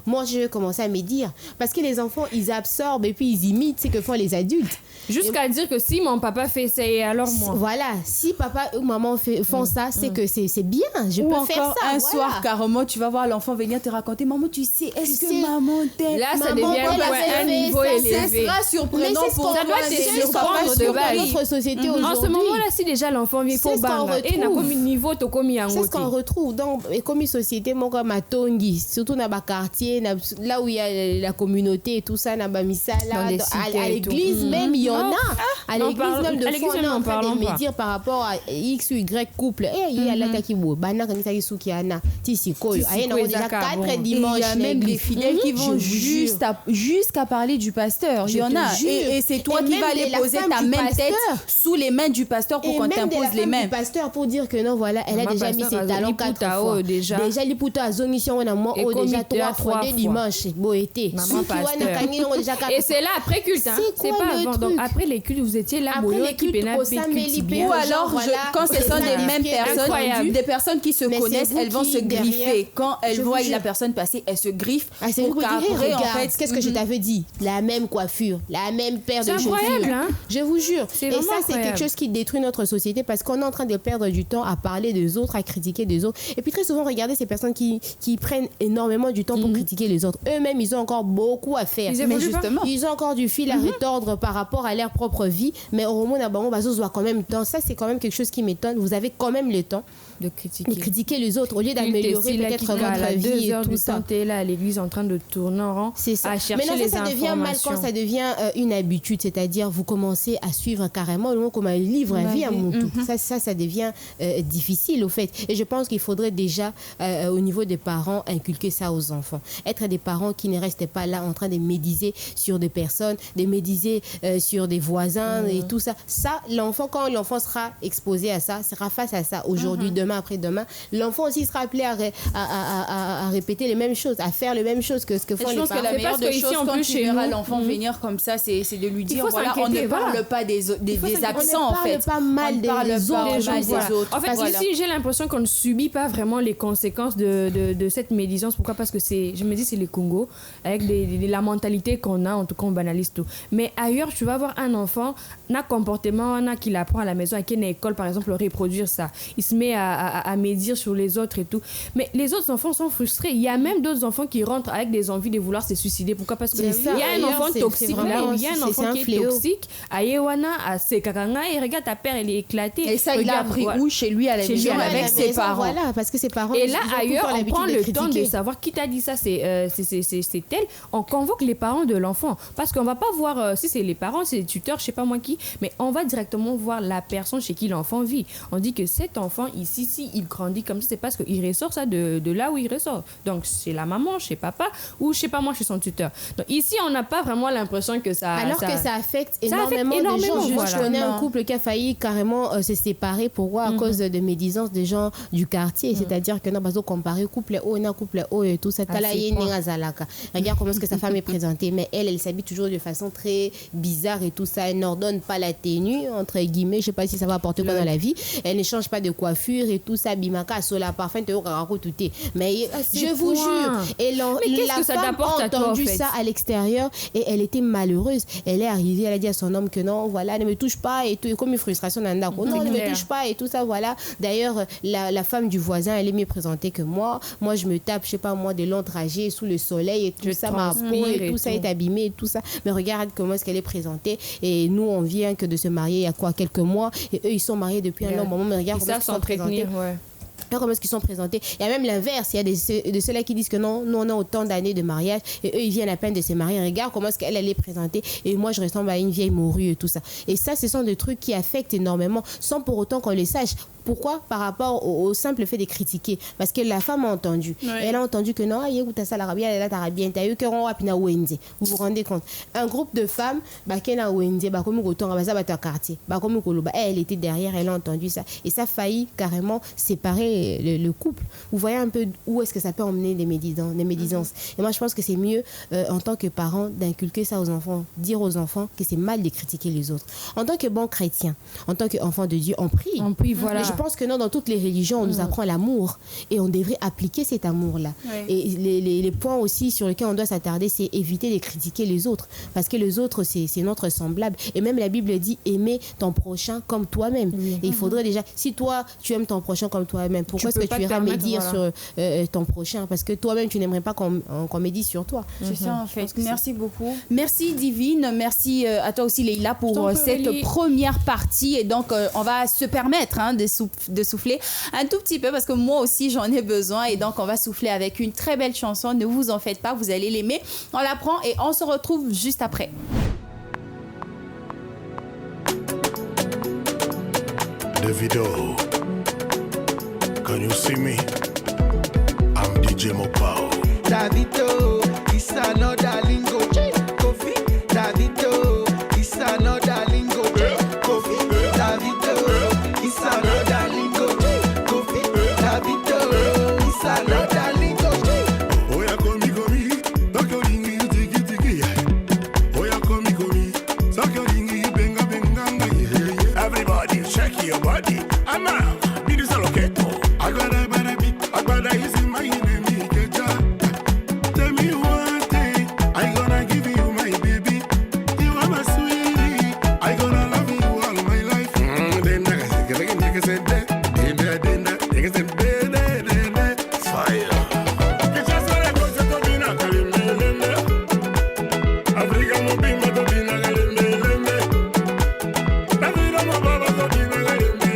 moi, je vais commencer à me dire. Parce que les enfants, ils absorbent et puis ils imitent ce que font les adultes. Jusqu'à dire que si mon papa fait ça, alors moi. Voilà, si papa ou maman font ça, c'est que c'est bien. Je peux faire ça. Un soir, carrément, tu vas voir l'enfant venir te raconter, maman, tu sais, est-ce que maman t'aime? Là, ça devient un niveau élevé. Ça sera surprenant pour ça doit te surprendre de notre société aujourd'hui. En ce moment-là, si déjà l'enfant vient pour banga, et n'a comme niveau, to comme yango. C'est ce qu'on retrouve dans comme une société, mon comme à Tongi, surtout dans le quartier, là où il y a la communauté et tout ça, dans Bamissa, là, à l'église même, il y en a. À l'église même, de fois, on est en train de me dire par rapport à X ou Y couple. Il y a là qui boit, Bana Kanisa Sukiana, Tisiko, il y a déjà 4 dimanches. Il y a même des fidèles qui vont jusqu'à parler du pasteur. Il y en a. Et c'est toi qui vas aller poser ta même tête sous les mains du pasteur pour qu'on t'impose les mains. Du pasteur pour dire que non, voilà, elle a déjà mis ses talons 4 fois. Déjà, les poutons à zonition, on a moins, déjà 3 dimanches. Beau été. Et c'est là après culte, hein. C'est pas avant. Donc après les cultes, vous étiez là, après les cultes, ou alors quand ce sont des mêmes personnes, des personnes qui se connaissent, elles vont se griffer. Quand elles voient la personne passer, elles se griffent. Pour qu'après, en fait, qu'est-ce que je t'avais dit? La même coiffure, la même paire de chaussures. Je vous jure. Et ça, c'est quelque chose qui détruit notre société parce qu'on est en train de perdre du temps à parler des autres, à critiquer des autres. Et puis très souvent, regardez ces personnes qui prennent énormément du temps pour critiquer les autres. Eux-mêmes, ils ont encore beaucoup à faire. Mais justement, ils ont encore du fil à retordre par rapport à leur propre vie. Mais au moment où on va quand même temps. Ça, c'est quand même quelque chose qui m'étonne. Vous avez quand même le temps de critiquer les autres au lieu d'améliorer peut-être votre vie et tout ça. Tu es là à l'église en train de tourner en rang à chercher les informations. Mais ça devient mal quand ça devient une habitude, c'est-à-dire vous commencez à suivre carrément comme un livre, un vie à mon tour. Ça devient difficile au fait. Et je pense qu'il faudrait déjà au niveau des parents inculquer ça aux enfants. Être des parents qui ne restent pas là en train de médiser sur des personnes, de médiser sur des voisins et tout ça. Ça, l'enfant, quand l'enfant sera exposé à ça, sera face à ça aujourd'hui, demain, après-demain, l'enfant aussi sera appelé à répéter les mêmes choses, à faire les mêmes choses que ce que font les parents. Je pense que la meilleure des choses quand tu verras l'enfant venir comme ça, c'est de lui dire, voilà, on ne parle pas des absents en fait. On ne parle pas mal des autres. En fait, ici, j'ai l'impression qu'on ne subit pas vraiment les conséquences de cette médisance. Pourquoi? Parce que je me dis, c'est les Congo, avec la mentalité qu'on a, en tout cas, on banalise tout. Mais ailleurs, tu vas voir un enfant, un comportement qu'il apprend à la maison, avec une école, par exemple, reproduire ça. Il se met à médire sur les autres et tout. Mais les autres enfants sont frustrés. Il y a même d'autres enfants qui rentrent avec des envies de vouloir se suicider. Pourquoi? Parce qu'il y a un enfant toxique là, il y a un enfant qui est toxique. À Yewana, à Sekakanga, et regarde, ta père, elle est éclatée. Et ça, il a appris où? Chez lui, à la maison, avec ses parents. Voilà, parce que ses parents. Et là, ailleurs, on prend le temps de savoir qui t'a dit ça. C'est tel, on convoque les parents de l'enfant. Parce qu'on va pas voir, si c'est les parents, c'est les tuteurs, je sais pas moi qui, mais on va directement voir la personne chez qui l'enfant vit. On dit que cet enfant ici, si il grandit comme ça, c'est parce qu'il ressort ça de là où il ressort. Donc, chez la maman, chez papa, ou je sais pas moi, chez son tuteur. Donc, ici, on n'a pas vraiment l'impression que ça... Alors que ça affecte énormément de gens. Je connais un couple qui a failli carrément se séparer. Pourquoi? À cause de médisance des gens du quartier. C'est-à-dire que non, parce que comparer couple haut, et tout ça, regarde comment est-ce que sa femme est présentée. Mais elle s'habille toujours de façon très bizarre et tout ça. Elle n'ordonne pas la tenue, entre guillemets. Je sais pas si ça va apporter quoi dans la vie. Elle ne change pas de coiffure et tout ça. Bimaka, sola, parfum, mais je vous jure. Et la femme a entendu ça à l'extérieur et elle était malheureuse. Elle est arrivée, elle a dit à son homme que non, voilà, ne me touche pas et tout. Et comme une frustration dans non, ne me touche pas et tout ça, voilà. D'ailleurs, la femme du voisin, elle est mieux présentée que moi. Moi, je me tape, je sais pas moi, des longs trajets sous le soleil et tout ça, ma peau et tout ça est abîmé et tout ça. Mais regarde comment est-ce qu'elle est présentée. Et nous, on vient que de se marier il y a quoi, quelques mois. Et eux, ils sont mariés depuis un long moment. Mais regarde comment ils sont présentés. Comment est-ce qu'ils sont présentés? Il y a même l'inverse. Il y a de ceux-là qui disent que non, nous on a autant d'années de mariage et eux ils viennent à peine de se marier. Regarde comment est-ce qu'elle est présentée et moi je ressemble à une vieille morue et tout ça. Et ça, ce sont des trucs qui affectent énormément sans pour autant qu'on le sache. Pourquoi? Par rapport au simple fait de critiquer. Parce que la femme a entendu. Oui. Elle a entendu que non, vous vous rendez compte? Un groupe de femmes, elle était derrière, elle a entendu ça. Et ça a failli carrément séparer le couple. Vous voyez un peu où est-ce que ça peut emmener des médisances. Et moi, je pense que c'est mieux, en tant que parent, d'inculquer ça aux enfants. Dire aux enfants que c'est mal de critiquer les autres. En tant que bon chrétien, en tant qu'enfant de Dieu, on prie. On prie, voilà. Je pense que non, dans toutes les religions, on nous apprend l'amour et on devrait appliquer cet amour-là. Oui. Et les points aussi sur lesquels on doit s'attarder, c'est éviter de critiquer les autres parce que les autres, c'est notre semblable. Et même la Bible dit aimer ton prochain comme toi-même. Oui. Et il faudrait déjà, si toi, tu aimes ton prochain comme toi-même, pourquoi est-ce que tu iras médire sur ton prochain? Parce que toi-même, tu n'aimerais pas qu'on médise sur toi. C'est ça, en fait. Merci beaucoup. Merci, Divine. Merci à toi aussi, Leïla, pour cette première partie. Et donc, on va se permettre de souffler un tout petit peu parce que moi aussi j'en ai besoin et donc on va souffler avec une très belle chanson. Ne vous en faites pas, vous allez l'aimer. On la prend et on se retrouve juste après. Davido, can you see me? I'm DJ Mopao. Davido, it's another lingo. Kofi, Davido, it's another lingo. Kofi, Davido, it's another lingo. Kofi, Davido, it's another lingo. Oya komi, talk your lingi, tiki tiki. Oya komi, talk your lingi, benga. Everybody, shake your body. I'm out, be this locato. Agbada is in my enemy, Keja. Tell me one thing, I gonna give you my baby. You are my sweetie, I gonna love you all my life. Fire. Africa mo bimba to bina galembe. Davido mo baba to bina galembe.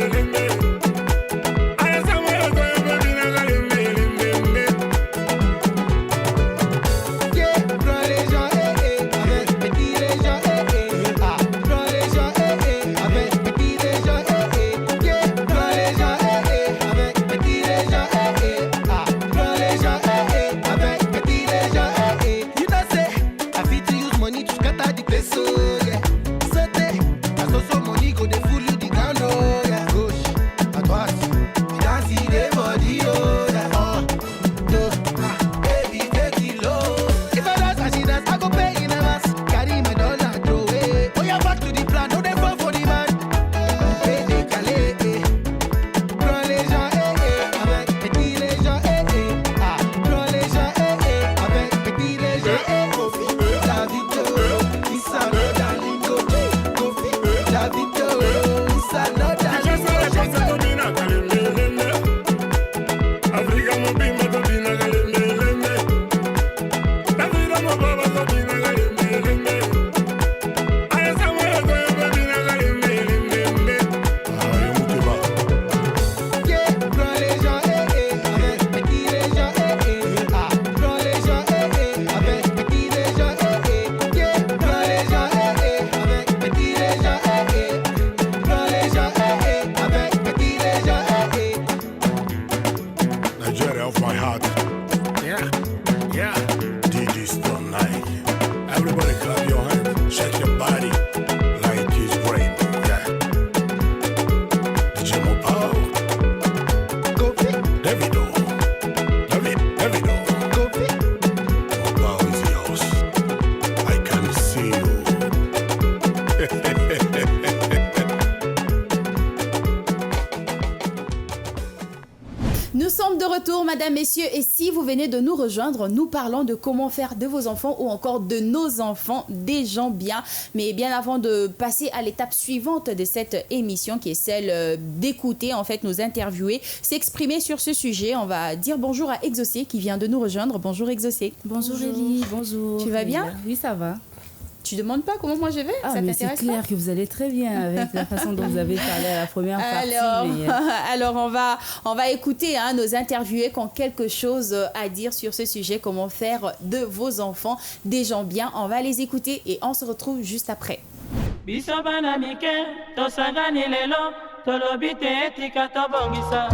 retour, madame, messieurs, et si vous venez de nous rejoindre, nous parlons de comment faire de vos enfants ou encore de nos enfants des gens bien. Mais bien avant de passer à l'étape suivante de cette émission, qui est celle d'écouter, en fait, nous interviewer, s'exprimer sur ce sujet, on va dire bonjour à Exaucé qui vient de nous rejoindre. Bonjour Exaucé. Bonjour Elie, bonjour. Tu vas bien? Oui, ça va. Tu demandes pas comment moi je vais? Ah, ça mais t'intéresse c'est clair pas? que vous allez très bien avec la façon dont vous avez parlé à la première partie. Alors on va écouter nos interviewés qui ont quelque chose à dire sur ce sujet, comment faire de vos enfants des gens bien. On va les écouter et on se retrouve juste après. biso bana mike tosangani lelo tolobi te etika tobongisa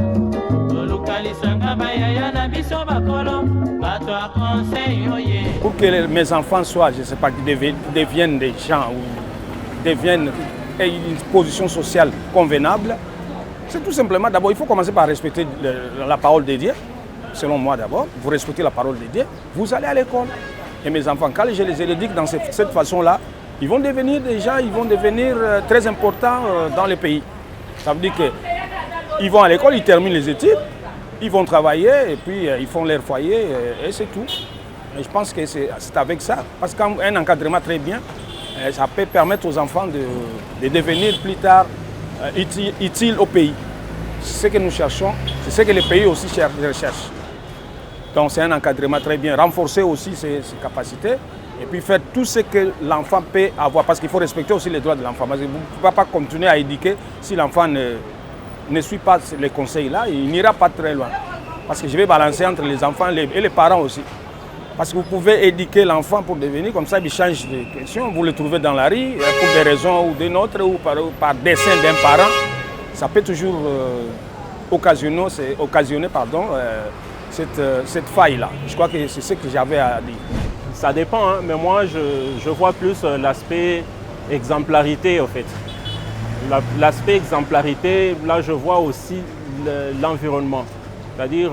tolukalisanga bayaya na biso bakolo bato ya conseil oye. Pour que mes enfants soient, je ne sais pas, deviennent des gens ou deviennent une position sociale convenable, c'est tout simplement, d'abord, il faut commencer par respecter la parole de Dieu. Selon moi d'abord, vous respectez la parole de Dieu, vous allez à l'école. Et mes enfants, quand je les éduque dans cette façon-là, ils vont devenir des gens, ils vont devenir très importants dans le pays. Ça veut dire qu'ils vont à l'école, ils terminent les études, ils vont travailler et puis ils font leur foyer et c'est tout. Et je pense que c'est avec ça, parce qu'un encadrement très bien, ça peut permettre aux enfants de devenir plus tard utiles au pays. C'est ce que nous cherchons, c'est ce que le pays aussi recherche. Donc c'est un encadrement très bien, renforcer aussi ses capacités et puis faire tout ce que l'enfant peut avoir, parce qu'il faut respecter aussi les droits de l'enfant. Vous ne pouvez pas continuer à éduquer si l'enfant ne suit pas les conseils là, il n'ira pas très loin. Parce que je vais balancer entre les enfants et les parents aussi. Parce que vous pouvez éduquer l'enfant pour devenir comme ça, il change de question, vous le trouvez dans la rue, pour des raisons ou d'une autre, ou par dessein d'un parent, ça peut toujours occasionner cette faille-là. Je crois que c'est ce que j'avais à dire. Ça dépend, hein, mais moi je vois plus l'aspect exemplarité en fait. L'aspect exemplarité, là je vois aussi l'environnement. C'est-à-dire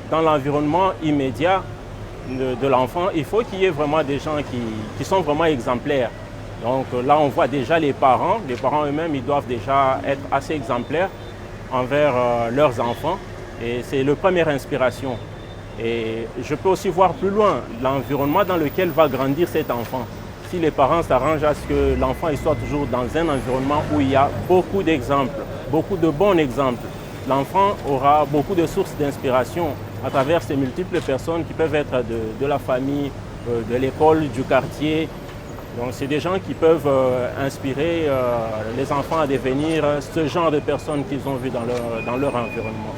dans l'environnement immédiat de l'enfant, il faut qu'il y ait vraiment des gens qui sont vraiment exemplaires. Donc là on voit déjà les parents eux-mêmes, ils doivent déjà être assez exemplaires envers leurs enfants. Et c'est la première inspiration. Et je peux aussi voir plus loin l'environnement dans lequel va grandir cet enfant. Si les parents s'arrangent à ce que l'enfant soit toujours dans un environnement où il y a beaucoup d'exemples, beaucoup de bons exemples, l'enfant aura beaucoup de sources d'inspiration à travers ces multiples personnes qui peuvent être de la famille, de l'école, du quartier. Donc c'est des gens qui peuvent inspirer les enfants à devenir ce genre de personnes qu'ils ont vues dans leur environnement.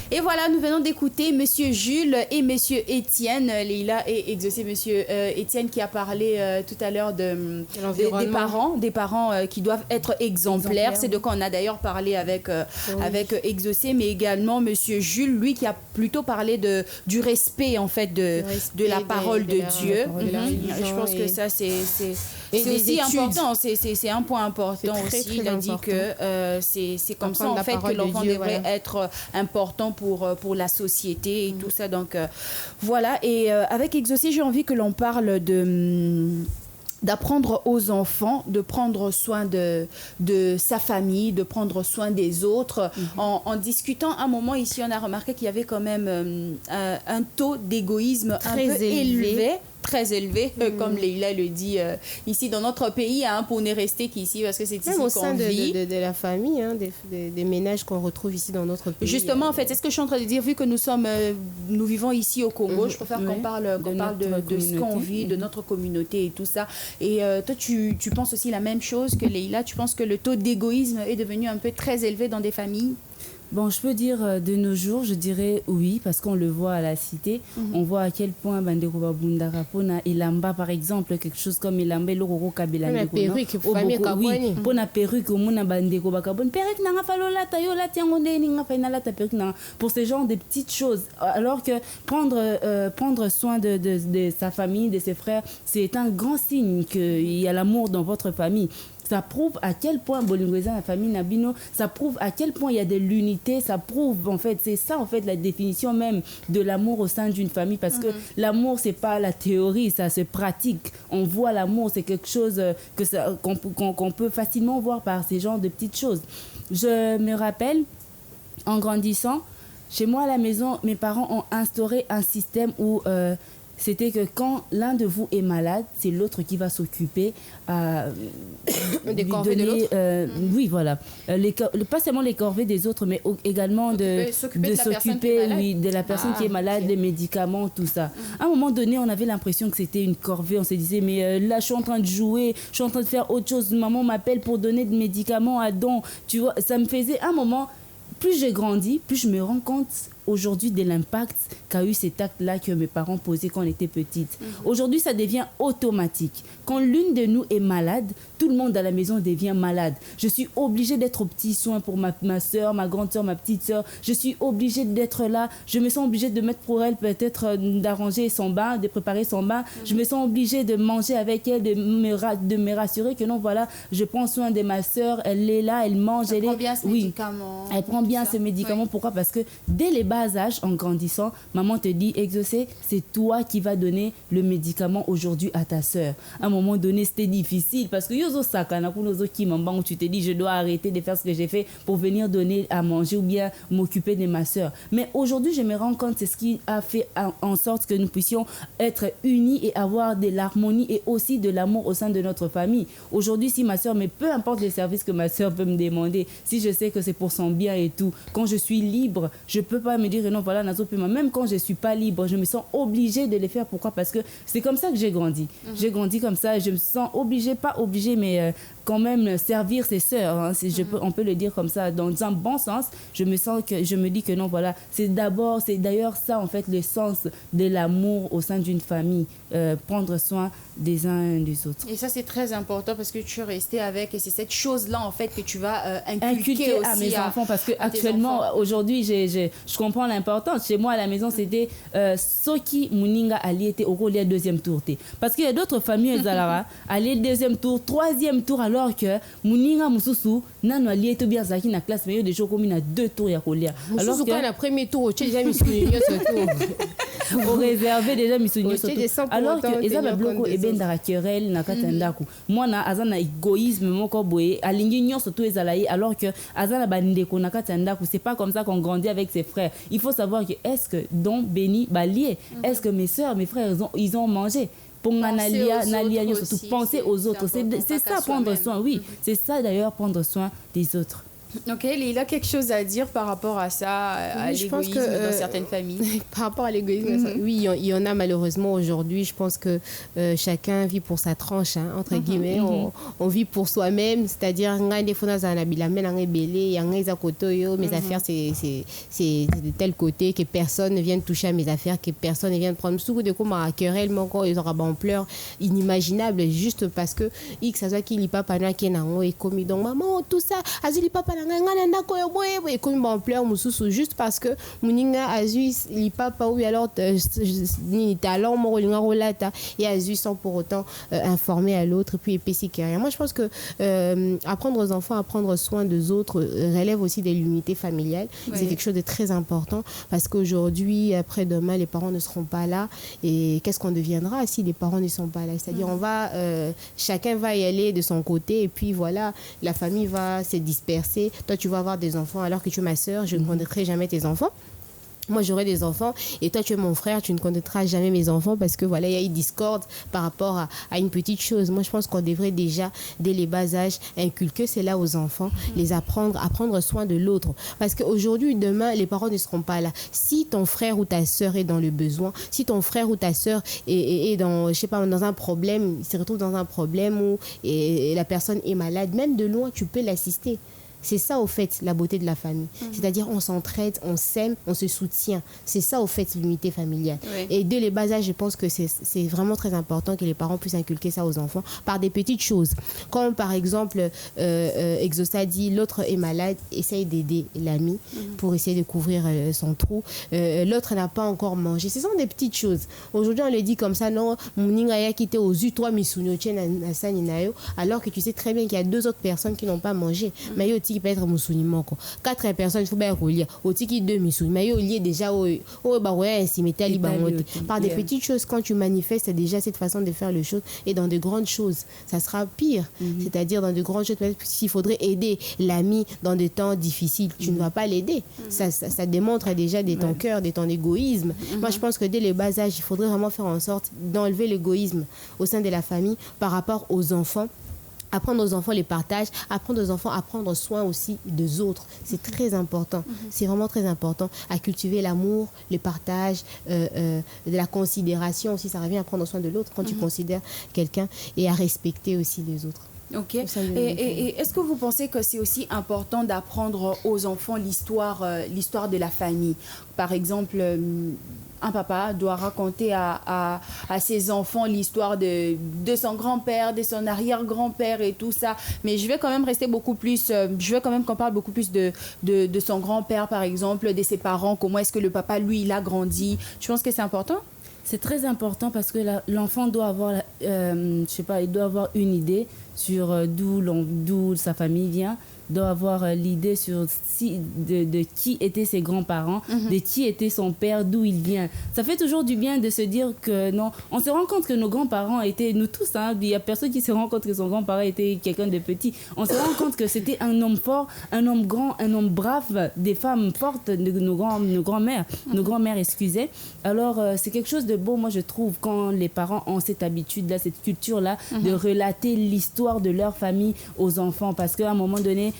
Et voilà, nous venons d'écouter Monsieur Jules et Monsieur Étienne, Leïla et Exaucé. Monsieur Étienne qui a parlé tout à l'heure des parents qui doivent être exemplaires. C'est de quoi on a d'ailleurs parlé avec Exaucé, mais également Monsieur Jules, lui qui a plutôt parlé du respect en fait de la parole de Dieu. Je pense que ça c'est aussi important, c'est un point important aussi. Il a dit que c'est comme ça en fait que l'enfant devrait être important pour la société et tout ça. Donc voilà, et avec Exaucé, j'ai envie que l'on parle d'apprendre aux enfants de prendre soin de sa famille, de prendre soin des autres. En discutant un moment ici, on a remarqué qu'il y avait quand même un taux d'égoïsme un peu élevé. Très élevé, comme Leïla le dit ici dans notre pays, pour ne rester qu'ici, parce que c'est ici qu'on vit. Au sein de la famille, des ménages qu'on retrouve ici dans notre pays. Justement, en fait, c'est ce que je suis en train de dire, vu que nous vivons ici au Congo, je préfère qu'on parle de ce qu'on vit, de notre communauté et tout ça. Et toi, tu penses aussi la même chose que Leïla? Tu penses que le taux d'égoïsme est devenu un peu très élevé dans des familles? Bon, je peux dire de nos jours, je dirais oui, parce qu'on le voit à la cité. On voit à quel point Bandeko Babundara Pona Elamba, par exemple, quelque chose comme Elamba, Loro Kabila. La perruque, famille oui, Pona perruque, Mona Bandeko Bakabon, perruque n'a pas lola, tayo la tiangonde, n'a pas la perruque, pour ce genre de petites choses. Alors que prendre soin de sa famille, de ses frères, c'est un grand signe qu'il y a l'amour dans votre famille. Ça prouve à quel point Bolingweza, la famille Nabino, ça prouve à quel point il y a de l'unité, ça prouve en fait, c'est ça en fait la définition même de l'amour au sein d'une famille, parce que l'amour c'est pas la théorie, ça se pratique. On voit l'amour, c'est quelque chose qu'on peut facilement voir par ces genres de petites choses. Je me rappelle, en grandissant, Chez moi à la maison, mes parents ont instauré un système où c'était que quand l'un de vous est malade, c'est l'autre qui va s'occuper des corvées de l'autre. Oui, voilà. Pas seulement les corvées des autres, mais également de s'occuper de la personne qui est malade, les médicaments, tout ça. À un moment donné, on avait l'impression que c'était une corvée. On se disait, mais là, je suis en train de jouer, je suis en train de faire autre chose. Maman m'appelle pour donner des médicaments à don. Tu vois, ça me faisait un moment... Plus j'ai grandi, plus je me rends compte aujourd'hui de l'impact qu'a eu cet acte-là que mes parents posaient quand on était petite. Aujourd'hui, ça devient automatique. Quand l'une de nous est malade, tout le monde à la maison devient malade. Je suis obligée d'être au petit soin pour ma soeur, ma grande soeur, ma petite soeur. Je suis obligée d'être là. Je me sens obligée de mettre pour elle peut-être d'arranger son bain, de préparer son bain. Je me sens obligée de manger avec elle, de me rassurer que non, voilà, je prends soin de ma soeur, elle est là, elle mange. Elle prend bien ce médicament. Elle prend bien ce médicament. Oui. Pourquoi? Parce que dès les bas âge, en grandissant, maman te dit, Exaucé, c'est toi qui vas donner le médicament aujourd'hui à ta soeur. À un moment donné, c'était difficile parce que tu te dis, je dois arrêter de faire ce que j'ai fait pour venir donner à manger ou bien m'occuper de ma soeur. Mais aujourd'hui, je me rends compte, c'est ce qui a fait en sorte que nous puissions être unis et avoir de l'harmonie et aussi de l'amour au sein de notre famille. Aujourd'hui, si ma soeur, mais peu importe les services que ma soeur peut me demander, si je sais que c'est pour son bien et tout, quand je suis libre, je peux pas me dire non, voilà, même quand je ne suis pas libre, je me sens obligée de les faire. Pourquoi? Parce que c'est comme ça que j'ai grandi. J'ai grandi comme ça et je me sens obligée, pas obligée, mais quand même servir ses sœurs. Hein, on peut le dire comme ça, dans un bon sens. Je me dis que non, voilà, c'est d'ailleurs ça, en fait, le sens de l'amour au sein d'une famille. Prendre soin des uns des autres. Et ça, c'est très important parce que tu es resté avec, et c'est cette chose-là, en fait, que tu vas inculquer aussi à mes enfants. Parce que actuellement, aujourd'hui, je comprends l'importance. Chez moi, à la maison, c'était Soki Muninga Ali était au rôle du deuxième tour. Parce qu'il y a d'autres familles, Zalara, aller deuxième tour, troisième tour, alors que Muninga Mususu, Nano Ali était bien Zaki na classe, mais il y a des jours comme il y a 2 tours, il y a Kolia. Alors que le premier tour, tu as déjà mis ce tour. Au réservé déjà mis alors que Ezaba Bloko et Bendara Kerel na Katandaku. Moi, na Azana égoïsme, mon koboé, alingi nyon surtout Ezalaï, alors que Azana Bandeko na Katandaku, c'est pas comme ça qu'on grandit avec ses frères. Il faut savoir que est-ce que Don Béni Balié, est-ce que mes soeurs, mes frères, ils ont mangé? Penser aux autres. C'est ça, prendre soin. Oui, c'est ça d'ailleurs, prendre soin des autres. Ok, il a quelque chose à dire par rapport à ça, à l'égoïsme dans certaines familles. Par rapport à l'égoïsme, oui, il y en a malheureusement aujourd'hui. Je pense que chacun vit pour sa tranche, hein, entre guillemets. On vit pour soi-même, c'est-à-dire mes affaires, c'est de tel côté, que personne ne vienne toucher à mes affaires, que personne ne vienne prendre sous de quoi ma querelle, mon corps, ils auront en pleurs inimaginable, juste parce que X, ça soit qu'il n'y a pas pendant qu'il y a un commis. Donc, maman, tout ça, azuli papa et comme en pleurs juste parce que muninga azu li papa ou alors ni talent moringa rolata et azu sans pour autant informer à l'autre puis épaisser carrière. Moi je pense que apprendre aux enfants à prendre soin des autres relève aussi de l'unité familiale. C'est quelque chose de très important parce qu'aujourd'hui après-demain les parents ne seront pas là et qu'est-ce qu'on deviendra si les parents ne sont pas là? C'est-à-dire on va chacun va y aller de son côté et puis voilà, la famille va se disperser. Toi, tu vas avoir des enfants alors que tu es ma sœur, je ne connaîtrai jamais tes enfants. Moi, j'aurai des enfants et toi, tu es mon frère, tu ne connaîtras jamais mes enfants parce que voilà, il y a une discorde par rapport à une petite chose. Moi, je pense qu'on devrait déjà, dès les bas âges, inculquer cela aux enfants, les apprendre à prendre soin de l'autre. Parce qu'aujourd'hui, demain, les parents ne seront pas là. Si ton frère ou ta sœur est dans le besoin, si ton frère ou ta sœur est dans, je sais pas, dans un problème, il se retrouve dans un problème où et la personne est malade, même de loin, tu peux l'assister. C'est ça, au fait, la beauté de la famille. C'est-à-dire, on s'entraide, on s'aime, on se soutient. C'est ça, au fait, l'unité familiale. Oui. Et dès les bas âges, je pense que c'est vraiment très important que les parents puissent inculquer ça aux enfants par des petites choses. Comme, par exemple, Exaucé dit, l'autre est malade, essaye d'aider l'ami pour essayer de couvrir son trou. L'autre n'a pas encore mangé. Ce sont des petites choses. Aujourd'hui, on le dit comme ça, non, alors que tu sais très bien qu'il y a 2 autres personnes qui n'ont pas mangé. Mais qui peut être musulman. 4 personnes, il faut bien relire. Aussi qui 2 musulmans. Mais il y a déjà par des petites choses, quand tu manifestes déjà cette façon de faire les choses, et dans de grandes choses, ça sera pire. C'est-à-dire dans de grandes choses, s'il faudrait aider l'ami dans des temps difficiles, tu ne vas pas l'aider. Ça démontre déjà de ton cœur, de ton égoïsme. Moi, je pense que dès le bas âge, il faudrait vraiment faire en sorte d'enlever l'égoïsme au sein de la famille par rapport aux enfants. Apprendre aux enfants les partages, apprendre aux enfants à prendre soin aussi des autres. C'est très important. C'est vraiment très important à cultiver l'amour, le partage, de la considération aussi. Ça revient à prendre soin de l'autre quand tu considères quelqu'un et à respecter aussi les autres. Ok. Et est-ce que vous pensez que c'est aussi important d'apprendre aux enfants l'histoire de la famille? Par exemple, un papa doit raconter à ses enfants l'histoire de son grand-père, de son arrière-grand-père et tout ça. Mais je vais quand même rester beaucoup plus... je veux quand même qu'on parle beaucoup plus de son grand-père, par exemple, de ses parents. Comment est-ce que le papa, lui, il a grandi? Je pense que c'est important. C'est très important parce que l'enfant doit avoir, je sais pas, il doit avoir une idée sur d'où sa famille vient, doit avoir l'idée sur de qui étaient ses grands-parents, de qui était son père, d'où il vient. Ça fait toujours du bien de se dire que non, on se rend compte que nos grands-parents étaient, nous tous, hein, il n'y a personne qui se rend compte que son grand-parent était quelqu'un de petit. On se rend compte que c'était un homme fort, un homme grand, un homme brave, des femmes fortes, nos grands-mères, excusez. Alors, c'est quelque chose de beau, moi je trouve, quand les parents ont cette habitude-là, cette culture-là, de relater l'histoire de leur famille aux enfants. Parce qu'à un moment donné,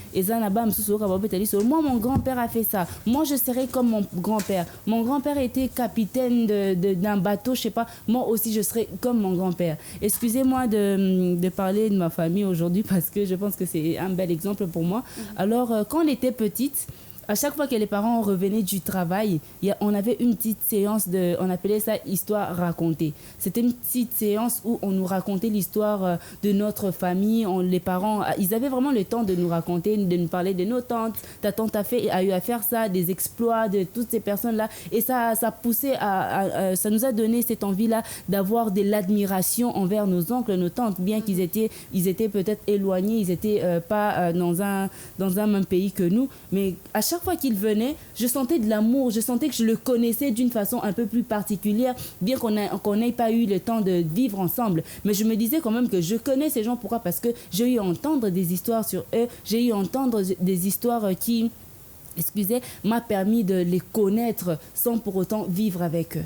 moi, mon grand-père a fait ça. Moi, je serai comme mon grand-père. Mon grand-père était capitaine d'un bateau, je sais pas. Moi aussi, je serai comme mon grand-père. Excusez-moi de parler de ma famille aujourd'hui parce que je pense que c'est un bel exemple pour moi. Alors, quand on était petite, à chaque fois que les parents revenaient du travail, on avait une petite séance on appelait ça histoire racontée. C'était une petite séance où on nous racontait l'histoire de notre famille. Les parents, ils avaient vraiment le temps de nous raconter, de nous parler de nos tantes. Ta tante a eu à faire ça, des exploits de toutes ces personnes-là. Et ça poussait ça nous a donné cette envie-là d'avoir de l'admiration envers nos oncles, nos tantes, bien qu'ils étaient peut-être éloignés, ils n'étaient pas dans un même pays que nous. Mais à chaque fois qu'il venait, je sentais de l'amour, je sentais que je le connaissais d'une façon un peu plus particulière, bien qu'on n'ait pas eu le temps de vivre ensemble. Mais je me disais quand même que je connais ces gens. Pourquoi? Parce que j'ai eu à entendre des histoires sur eux, j'ai eu à entendre des histoires qui, m'a permis de les connaître sans pour autant vivre avec eux.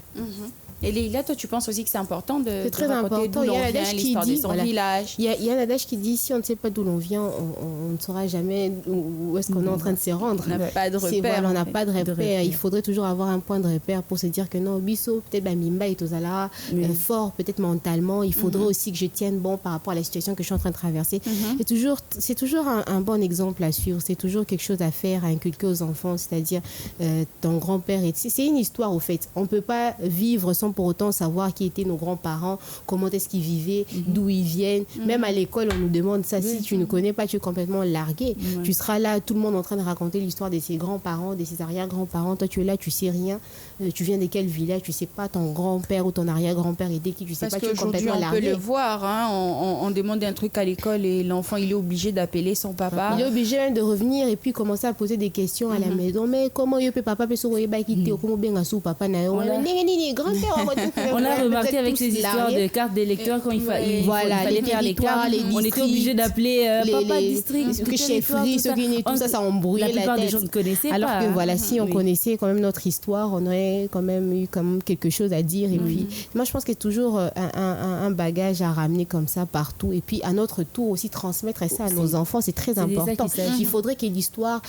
Et Leïla, toi, tu penses aussi que c'est important de c'est très raconter important. d'où l'on vient, l'histoire de son village. Il y a un adage qui dit, si on ne sait pas d'où l'on vient, on ne saura jamais où est-ce qu'on est en train de se rendre. On n'a pas de repère. On n'a pas de repère. Il faudrait toujours avoir un point de repère pour se dire que non, Bisso, peut-être Mimba est aux alas, fort, peut-être mentalement. Il faudrait aussi que je tienne bon par rapport à la situation que je suis en train de traverser. C'est toujours un bon exemple à suivre. C'est toujours quelque chose à faire, à inculquer aux enfants. C'est-à-dire, ton grand-père, c'est une histoire au fait. On ne peut pas vivre sans pour autant savoir qui étaient nos grands-parents, comment est-ce qu'ils vivaient, d'où ils viennent. Même à l'école, on nous demande ça. Si tu ne connais pas, tu es complètement largué. Tu seras là, tout le monde en train de raconter l'histoire de ses grands-parents, de ses arrière-grands-parents. Toi, tu es là, tu sais rien. Tu viens de quel village, tu sais pas ton grand-père ou ton arrière-grand-père était qui, tu sais pas, tu es complètement largué. On peut le voir, hein, on demande un truc à l'école et l'enfant, il est obligé d'appeler son papa. Il est obligé même de revenir et puis commencer à poser des questions à la maison. Mais comment il peut papa peut se quitter, comment bien papa n'a grand-père. On a remarqué avec ces histoires de cartes d'électeurs quand il fallait faire les cartes, on était obligé d'appeler papa district, que chefferie, tout ça embrouillait la plupart tête. des gens ne connaissaient pas. Alors que voilà, si on connaissait quand même notre histoire, on aurait quand même eu quelque chose à dire. Et puis, moi, je pense qu'il y a toujours un bagage à ramener comme ça partout. Et puis, à notre tour aussi, transmettre ça à nos enfants, c'est très important. Il faudrait que l'histoire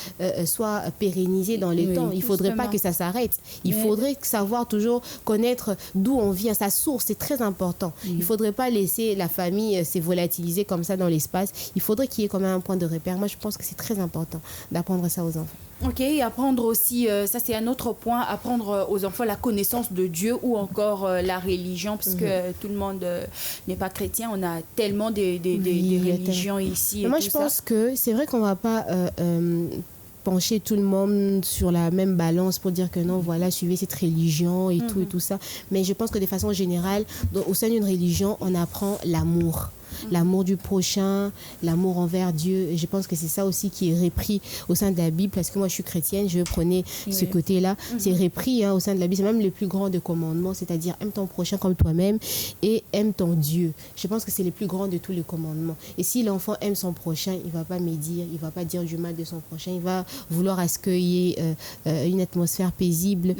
soit pérennisée dans le temps. Il ne faudrait pas que ça s'arrête. Il faudrait savoir toujours connaître d'où on vient, sa source, c'est très important. Il ne faudrait pas laisser la famille se volatiliser comme ça dans l'espace. Il faudrait qu'il y ait quand même un point de repère. Moi, je pense que c'est très important d'apprendre ça aux enfants. Ok, apprendre aussi, ça c'est un autre point, apprendre aux enfants la connaissance de Dieu ou encore la religion, parce que tout le monde n'est pas chrétien, on a tellement des religions ici. Moi, je pense que c'est vrai qu'on ne va pas pencher tout le monde sur la même balance pour dire que non, voilà, suivez cette religion et tout ça. Mais je pense que de façon générale, au sein d'une religion, on apprend l'amour. l'amour du prochain, l'amour envers Dieu. Et je pense que c'est ça aussi qui est repris au sein de la Bible, parce que moi je suis chrétienne, je prenais ce côté-là. C'est repris au sein de la Bible, c'est même le plus grand des commandements, c'est-à-dire aime ton prochain comme toi-même et aime ton Dieu. Je pense que c'est le plus grand de tous les commandements. Et si l'enfant aime son prochain, il ne va pas médire, il ne va pas dire du mal de son prochain, il va vouloir à ce qu'il y ait une atmosphère paisible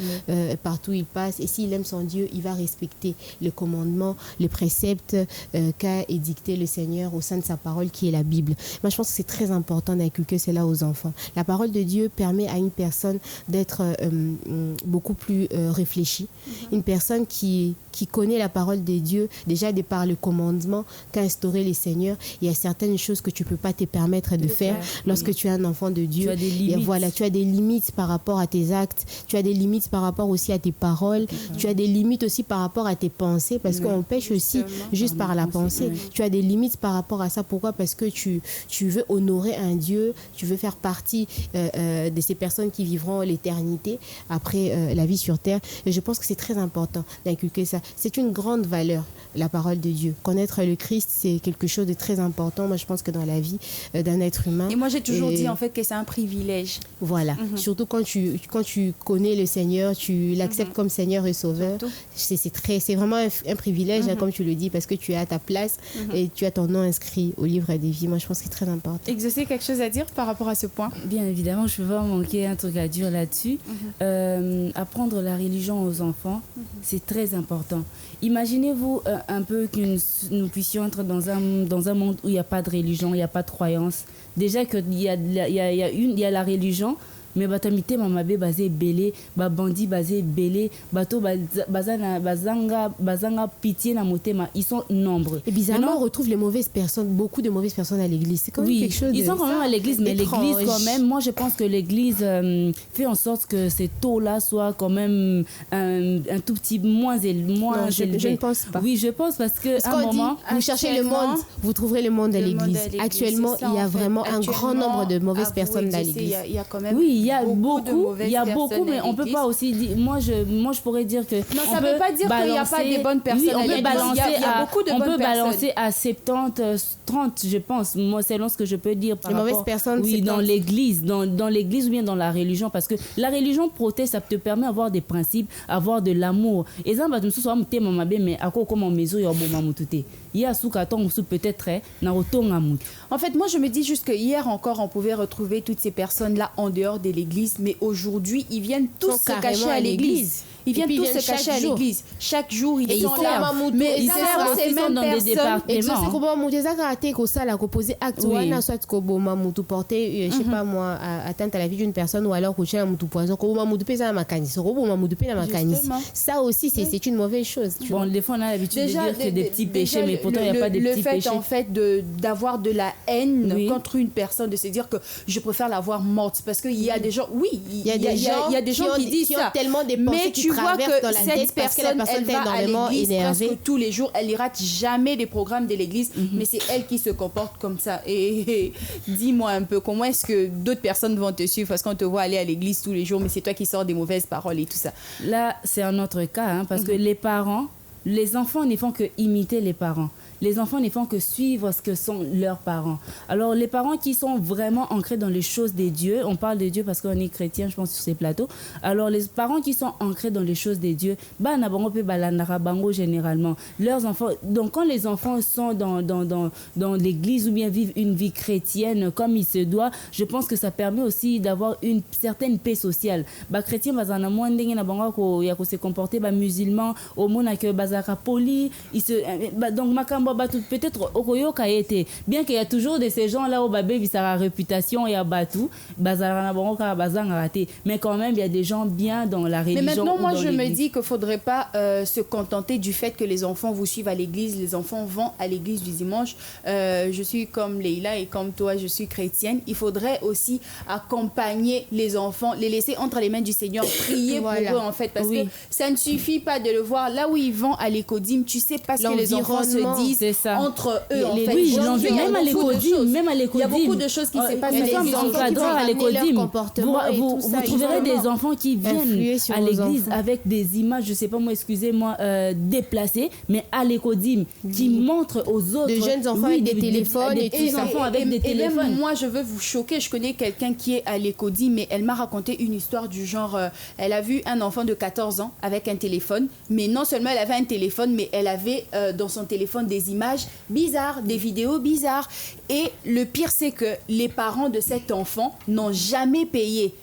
partout où il passe. Et s'il aime son Dieu, il va respecter les commandements, les préceptes qu'a édicté le Seigneur au sein de sa parole qui est la Bible. Moi, je pense que c'est très important d'inculquer cela aux enfants. La parole de Dieu permet à une personne d'être beaucoup plus réfléchie. Une personne qui connaît la parole de Dieu, déjà de par le commandement qu'a instauré le Seigneur, il y a certaines choses que tu ne peux pas te permettre de faire lorsque tu es un enfant de Dieu. Tu as des limites. Et voilà, tu as des limites par rapport à tes actes, tu as des limites par rapport aussi à tes paroles, tu as des limites aussi par rapport à tes pensées, parce qu'on pêche aussi juste par la pensée. Tu as des limites par rapport à ça. Pourquoi? Parce que tu veux honorer un Dieu, tu veux faire partie de ces personnes qui vivront l'éternité après la vie sur terre. Et je pense que c'est très important d'inculquer ça. C'est une grande valeur, la parole de Dieu. Connaître le Christ, c'est quelque chose de très important. Moi, je pense que dans la vie d'un être humain. Et moi, j'ai toujours dit en fait que c'est un privilège. Voilà. Surtout quand tu connais le Seigneur, tu l'acceptes comme Seigneur et Sauveur. C'est vraiment un privilège, comme tu le dis, parce que tu es à ta place et tu as ton nom inscrit au livre des vies. Moi, je pense que c'est très important. Exaucer quelque chose à dire par rapport à ce point? Bien évidemment, je ne veux pas manquer un truc à dire là-dessus. Apprendre la religion aux enfants, c'est très important. Imaginez-vous un peu que nous puissions être dans un monde où il n'y a pas de religion, il n'y a pas de croyance. Déjà qu'il y a la religion, mais batamite mamabe basé belé bandi basé belé bato bazanga pitié na motema, ils sont nombreux. Et bizarrement, on retrouve beaucoup de mauvaises personnes à l'église. C'est quand même quelque chose. Ils sont quand même à l'église, mais l'église quand même, moi je pense que l'église fait en sorte que ces taux-là soient quand même un tout petit moins élevés. Je ne pense pas. Oui, je pense parce que à un moment, vous cherchez le monde, vous trouverez le monde à l'église. Actuellement, il y a vraiment un grand nombre de mauvaises personnes à l'église. Il y a quand même il y a beaucoup, mais on peut pas aussi dire. Moi, je pourrais dire que. Non, ça veut pas dire qu'il n'y a pas des bonnes personnes. Oui, on peut balancer il y a beaucoup de bonnes personnes. Balancer à 70, 30, je pense. Moi, selon ce que je peux dire. Les mauvaises personnes. Oui, dans l'église, dans l'église ou bien dans la religion, parce que la religion protège, ça te permet d'avoir des principes, avoir de l'amour. Et ça, mais à quoi comme maison il y a peut-être en fait, moi je me dis juste que hier encore on pouvait retrouver toutes ces personnes là en dehors de l'église, mais aujourd'hui ils viennent tous se cacher à l'église. Ils viennent tous se cacher à l'église. Chaque jour, ils sont là. Mais ils servent ces mêmes dans des départements. Et ça, c'est comment des actes que ça, la composé acte ou un soit que tu porter, je sais pas moi, atteinte à la vie d'une personne ou alors que tu as un poison, ça aussi, c'est une mauvaise chose. Bon, des fois, on a l'habitude de dire que des petits péchés, mais pourtant, il n'y a pas de petits péchés. Le fait, en fait, d'avoir de la haine contre une personne, de se dire que je préfère la voir morte. Parce qu'il y a des gens, il y a des gens qui disent ça. Mais tu vois que cette personne, elle va à l'église presque tous les jours, elle ne rate jamais les programmes de l'église, mais c'est elle qui se comporte comme ça. Et dis-moi un peu, comment est-ce que d'autres personnes vont te suivre parce qu'on te voit aller à l'église tous les jours, mais c'est toi qui sors des mauvaises paroles et tout ça. Là, c'est un autre cas, parce que les enfants ne font que imiter les parents. Les enfants ne font que suivre ce que sont leurs parents. Alors, les parents qui sont vraiment ancrés dans les choses des dieux, on parle de Dieu parce qu'on est chrétien, je pense, sur ces plateaux. Alors, les parents qui sont ancrés dans les choses des dieux, généralement, leurs enfants. Donc, quand les enfants sont dans l'église ou bien vivent une vie chrétienne comme il se doit, je pense que ça permet aussi d'avoir une certaine paix sociale. Chrétien, se comporter, musulman, au monde, poli, donc, peut-être Okoyoka était bien qu'il y a toujours de ces gens là où babé sa réputation et à Batou mais quand même il y a des gens bien dans la religion. Mais maintenant moi je me dis qu'il faudrait pas se contenter du fait que les enfants vous suivent à l'église, les enfants vont à l'église du dimanche. Je suis comme Leïla et comme toi je suis chrétienne. Il faudrait aussi accompagner les enfants, les laisser entre les mains du Seigneur, prier pour eux en fait, parce que ça ne suffit pas de le voir là où ils vont à l'écodim, tu sais pas ce que les enfants se disent C'est ça. entre eux, en fait. Oui, l'envie, même à l'écodime, Il y a beaucoup de choses qui se passent. Les encadreurs à l'écodime, vous trouverez des enfants qui viennent à l'église avec des images, je sais pas moi, excusez-moi, déplacées, mais à l'écodime, qui montrent aux autres. De jeunes enfants avec des téléphones et des enfants avec des téléphones. Même moi, je veux vous choquer. Je connais quelqu'un qui est à l'écodime, mais elle m'a raconté une histoire du genre, elle a vu un enfant de 14 ans avec un téléphone, mais non seulement elle avait un téléphone, mais elle avait dans son téléphone des images bizarres, des vidéos bizarres. Et le pire, c'est que les parents de cet enfant n'ont jamais payé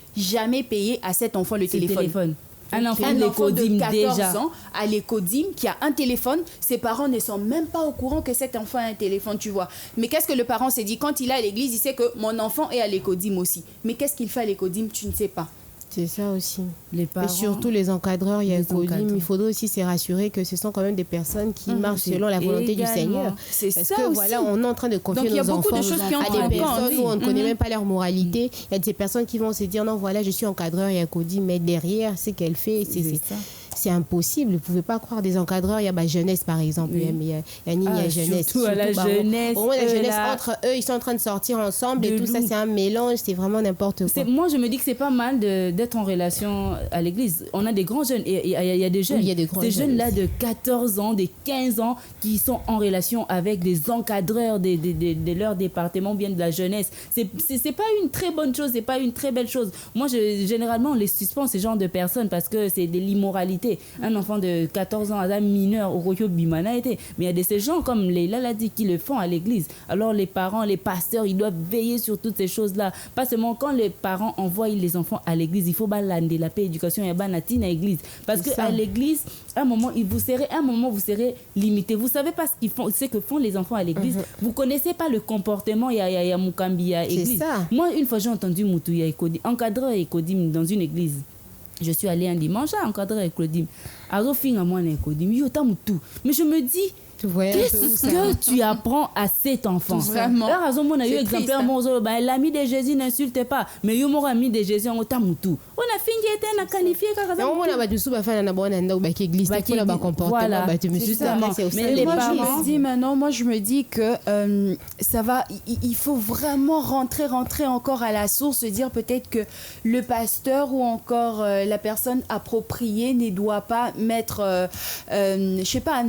à cet enfant le téléphone. Un enfant de 14 déjà. ans à l'écodime qui a un téléphone, ses parents ne sont même pas au courant que cet enfant a un téléphone, tu vois. Mais qu'est-ce que le parent s'est dit quand il est à l'église, il sait que mon enfant est à l'écodime aussi. Mais qu'est-ce qu'il fait à l'écodime, tu ne sais pas. C'est ça aussi. Les parents, et surtout les encadreurs, il y a l'écodime. Il faudrait aussi se rassurer que ce sont quand même des personnes qui marchent selon la volonté du Seigneur. C'est Parce ça que aussi. voilà, on est en train de confier nos enfants à des personnes où on ne connaît même pas leur moralité. Il y a des personnes qui vont se dire non, voilà, je suis encadreur, il y a l'écodime, mais derrière, ce qu'elle fait, c'est impossible. Vous ne pouvez pas croire des encadreurs. Il y a jeunesse, par exemple. Il y a Nini jeunesse. Surtout à la jeunesse. Au moins, la jeunesse, entre eux, ils sont en train de sortir ensemble et tout ça, c'est un mélange. C'est vraiment n'importe quoi. Moi, je me dis que c'est pas mal d'être en relation à l'église. On a des grands jeunes. Il y a des jeunes. Oui, il y a des grands ces jeunes-là de 14 ans, des 15 ans, qui sont en relation avec des encadreurs de leur département, bien de la jeunesse. C'est pas une très bonne chose. C'est pas une très belle chose. Moi, généralement, on les suspend, ces genres de personnes, parce que c'est de l'immoralité. Un enfant de 14 ans, un mineur, au Royo Bimana était. Mais il y a de ces gens, comme Leila l'a dit, qui le font à l'église. Alors les parents, les pasteurs, ils doivent veiller sur toutes ces choses-là. Pas seulement quand les parents envoient les enfants à l'église, il faut balander la paix, éducation et banatine à l'église. Parce qu'à l'église, à un moment, vous serez limité. Vous savez pas ce que font les enfants à l'église. Vous connaissez pas le comportement. Il y a Mukambi à l'église. Moi, une fois, j'ai entendu Moutouya encadreur Ekodim dans une église. Je suis allée un dimanche à encadrer avec Claudine. Mais je me dis, qu'est-ce que tu apprends à cet enfant? Vraiment. L'ami de Jésus n'insulte pas. Mais il y a ami de Jésus, on a fini à qualifier. Voilà. Mais moi, je me dis que ça va. Il faut vraiment rentrer encore à la source, se dire peut-être que le pasteur ou encore la personne appropriée ne doit pas mettre, je sais pas,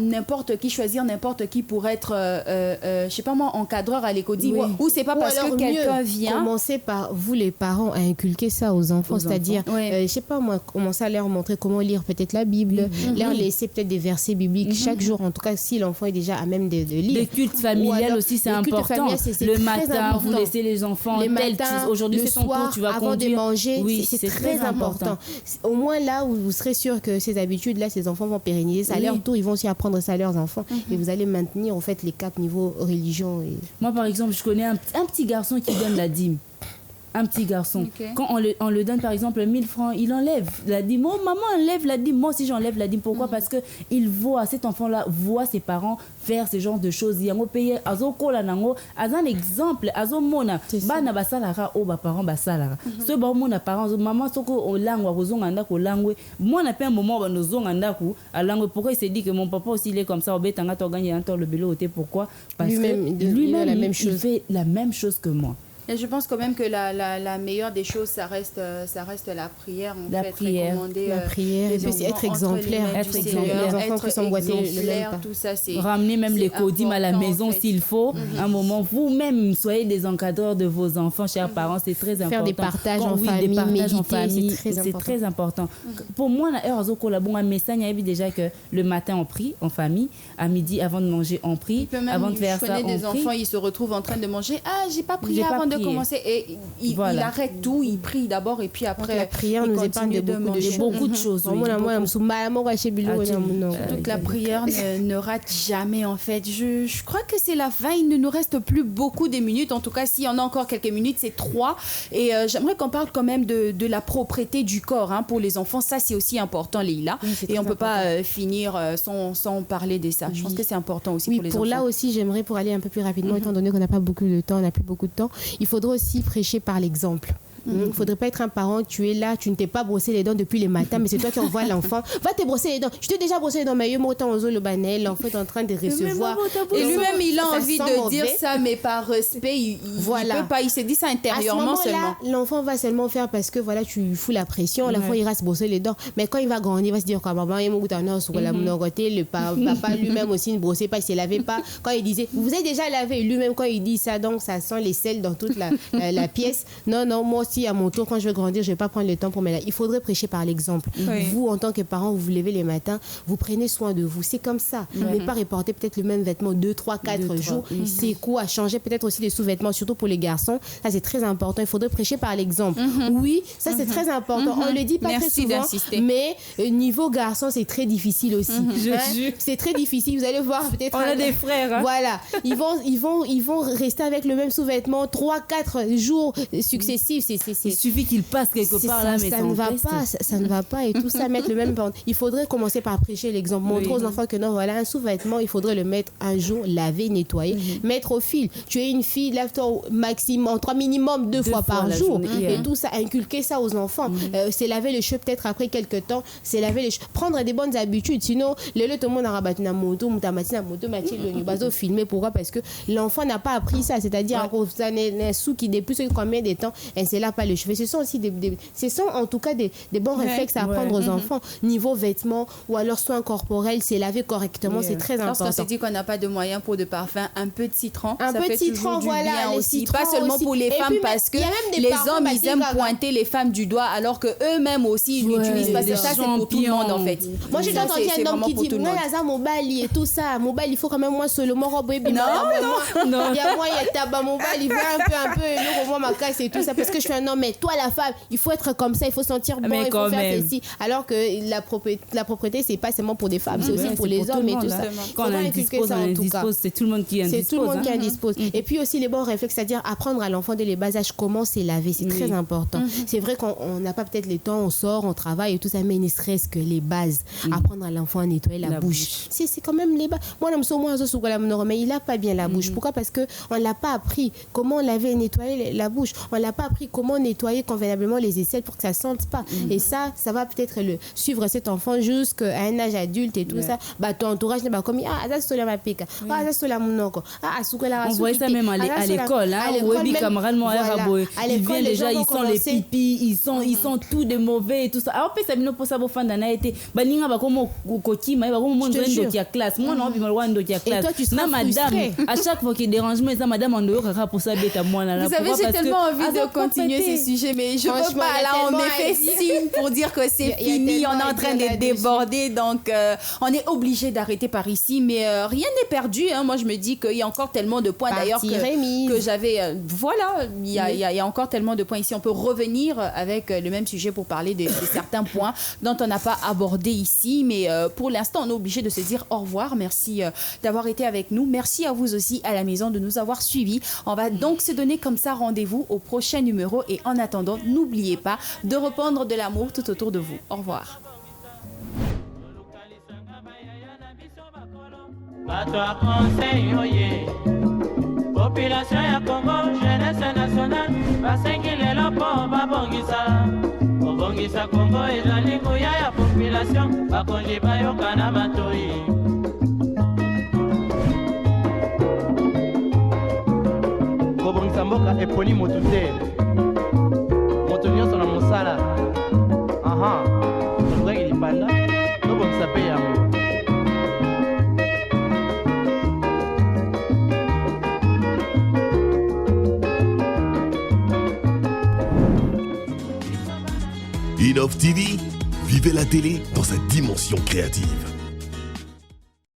choisir n'importe qui pour être, je sais pas moi, encadreur à l'écodime. Ou c'est pas parce que quelqu'un vient. Commencez par vous, les parents, à inculquer ça aux enfants, c'est-à-dire, je sais pas moi, commencer à leur montrer comment lire peut-être la Bible, leur laisser peut-être des versets bibliques chaque jour, en tout cas si l'enfant est déjà à même de lire. Les cultes familiales aussi, c'est important. Le matin, vous laissez les enfants. Aujourd'hui, c'est ton tour, tu vas avant de manger, c'est très important. Au moins là où vous serez sûr que ces habitudes-là, ces enfants vont pérenniser ça à leur tour, ils vont aussi apprendre ça à leurs enfants. Et vous allez maintenir en fait les 4 niveaux religion. Moi, par exemple, je connais un petit garçon qui donne la dîme. Un petit garçon. Quand on le donne, par exemple, 1000 francs, il enlève la dîme. Oh, maman enlève la dîme. Moi aussi, j'enlève la dîme. Pourquoi? Parce que cet enfant-là voit ses parents faire ce genre de choses. Il y a un pays, un exemple, mona, bana basalara, oh, parents basalara. Ce bon mona parents, maman, soko, au langue, au langue. Moi, on a pas un moment où nous avons un à langue. Pourquoi il s'est dit que mon papa aussi, il est comme ça, au bétanga, tu as gagné un temps le vélo. Pourquoi? Parce que lui-même, il fait la même chose que moi. Et je pense quand même que la meilleure des choses, ça reste la prière. La prière. La prière. Et puis être exemplaire. Les enfants qui sont boités, tout ça, c'est... Ramener même les codimes à la maison s'il faut. Un moment, vous-même, soyez des encadreurs de vos enfants, chers parents. C'est très important. Faire des partages en famille. C'est très important. Pour moi, un message, il y avait déjà que le matin, on prie en famille. À midi, avant de manger, on prie. Avant de faire ça, on prie. Des enfants, ils se retrouvent en train de manger. Ah, j'ai pas prié avant de commencer, et il arrête tout, il prie d'abord et puis après la prière nous épargne de beaucoup de choses. Toute la prière ne rate jamais en fait. Je crois que c'est la fin, il ne nous reste plus beaucoup de minutes, en tout cas s'il y en a encore quelques minutes, c'est 3 et j'aimerais qu'on parle quand même de la propreté du corps pour les enfants, ça c'est aussi important Leila, et on ne peut pas finir sans parler de ça. Je pense que c'est important aussi pour les enfants. Là aussi j'aimerais, pour aller un peu plus rapidement, étant donné qu'on n'a pas beaucoup de temps, on n'a plus beaucoup de temps, il faudra aussi prêcher par l'exemple. Il faudrait pas être un parent, tu es là, tu ne t'es pas brossé les dents depuis le matin, mais c'est toi qui envoies l'enfant. Va te brosser les dents. Je t'ai déjà brossé les dents, mais l'enfant est en train de recevoir. Et lui-même, il a envie de dire ça, mais par respect, il peut pas. Il s'est dit ça intérieurement seulement. L'enfant va seulement faire parce que voilà, tu fous la pression. L'enfant ira se brosser les dents. Mais quand il va grandir, il va se dire quoi, maman, il m'a sur la monogoté. Le papa lui-même aussi ne brossait pas, il ne se lavait pas. Quand il disait, vous êtes déjà lavé, lui-même quand il dit ça, donc ça sent les sels dans toute la pièce. Non, moi aussi à mon tour, quand je vais grandir, je ne vais pas prendre le temps pour me laver. Il faudrait prêcher par l'exemple. Vous, en tant que parent, vous vous levez les matins, vous prenez soin de vous. C'est comme ça. Ne pas reporter peut-être le même vêtement 2, 3, 4 jours. C'est quoi? Changer peut-être aussi les sous-vêtements, surtout pour les garçons. Ça, c'est très important. Il faudrait prêcher par l'exemple. Oui, ça, c'est très important. On ne le dit pas très souvent, mais niveau garçon, c'est très difficile aussi. C'est très difficile. Vous allez voir peut-être. On a des frères. Hein? Voilà. Ils vont rester avec le même sous-vêtement 3, 4 jours successifs. Il suffit qu'ils passent quelque part là, mais ça ne va pas. Ça ne va pas et tout ça mettre le même. Il faudrait commencer par prêcher l'exemple. Montrer aux enfants que non, voilà, un sous-vêtement, il faudrait le mettre un jour, laver, nettoyer, mettre au fil. Tu es une fille, lave-toi au maximum, 3 minimum 2 fois par jour. Et tout ça, inculquer ça aux enfants. C'est laver les cheveux peut-être après quelques temps. C'est laver les cheveux. Prendre des bonnes habitudes. Sinon, tout le monde a rabattu na moto, le filmer. Pourquoi? Parce que l'enfant n'a pas appris ça. C'est-à-dire, un sou qui depuis combien de temps, et c'est là pas les cheveux. Ce sont aussi ce sont en tout cas des bons réflexes à apprendre aux enfants. Niveau vêtements ou alors soins corporels, c'est laver correctement, c'est très important. Lorsqu'on se dit qu'on n'a pas de moyens pour de parfum, un peu de citron, ça fait toujours du bien aussi. Pas seulement pour les femmes, parce que les hommes, ils aiment pointer les femmes du doigt, alors que eux-mêmes aussi, ils n'utilisent pas ça. Ça, c'est pour tout le monde, en fait. Moi, j'ai entendu un homme qui dit, moi, là, mobile et tout ça. Mobile, il faut quand même, moi, seulement robe. Non. Il y a moi, il y a tabac mobile, il veut un peu, le roman, ma casse et tout ça, parce que je suis un homme. Mais toi, la femme, il faut être comme ça, il faut sentir bon, il faut faire ceci. Alors que la propriété, c'est pas seulement pour des femmes, c'est aussi pour les hommes et tout ça. Quand on dispose, c'est tout le monde qui en dispose. C'est tout le monde qui en dispose. Et puis aussi les bons réflexes, c'est-à-dire apprendre à l'enfant dès les bas âges comment c'est laver, c'est très important. C'est vrai qu'on n'a pas peut-être le temps, on sort, on travaille et tout ça, mais il ne serait-ce que les bases. Apprendre à l'enfant à nettoyer la bouche. C'est quand même les bases. Moi, mais il n'a pas bien la bouche. Pourquoi? Parce qu'on ne l'a pas appris comment laver et nettoyer la bouche. On ne l'a pas appris comment nettoyer convenablement les aisselles pour que ça ne sente pas. Et ça va peut-être suivre cet enfant jusqu'à un âge adulte et tout ça. Ton entourage n'est pas comme on voit ça même à l'école. Les camarades, ils viennent déjà, ils sont les pipis, ils sont tous des mauvais et tout ça. Alors, ça vient pour ça, pour faire d'année été. Baninga, comme Koki, mais comme mon qui a classe. Moi, non, puis moi, qui a classe. Non, madame, à chaque fois qu'il y a dérangement, ça, madame, on doit pour ça, bête à moi. Vous savez, j'ai tellement envie de continuer ces sujets, mais je peux pas. Là, on me fait signe pour dire que c'est fini. On est en train de déborder. Donc, on est obligé d'arrêter par ici. Mais rien n'est perdu. Moi, je me dis qu'il y a encore tellement de points d'ailleurs que j'avais. Voilà, il y a encore tellement de points ici. On peut revenir avec le même sujet pour parler de certains points dont on n'a pas abordé ici. Mais pour l'instant, on est obligé de se dire au revoir. Merci d'avoir été avec nous. Merci à vous aussi à la maison de nous avoir suivis. On va donc se donner comme ça rendez-vous au prochain numéro. Et en attendant, n'oubliez pas de répandre de l'amour tout autour de vous. Au revoir. Population ya Congo, jeunesse nationale, basengi lelo po babongisa. Obongisa Congo ezali nguya ya population, bakonzi bayoka na matoi. Kobongisa mboka eponi motu te. Moto nyonso na mosala. Tolukaki lipanda, tobongisa pe yango. Innov TV, vivez la télé dans sa dimension créative.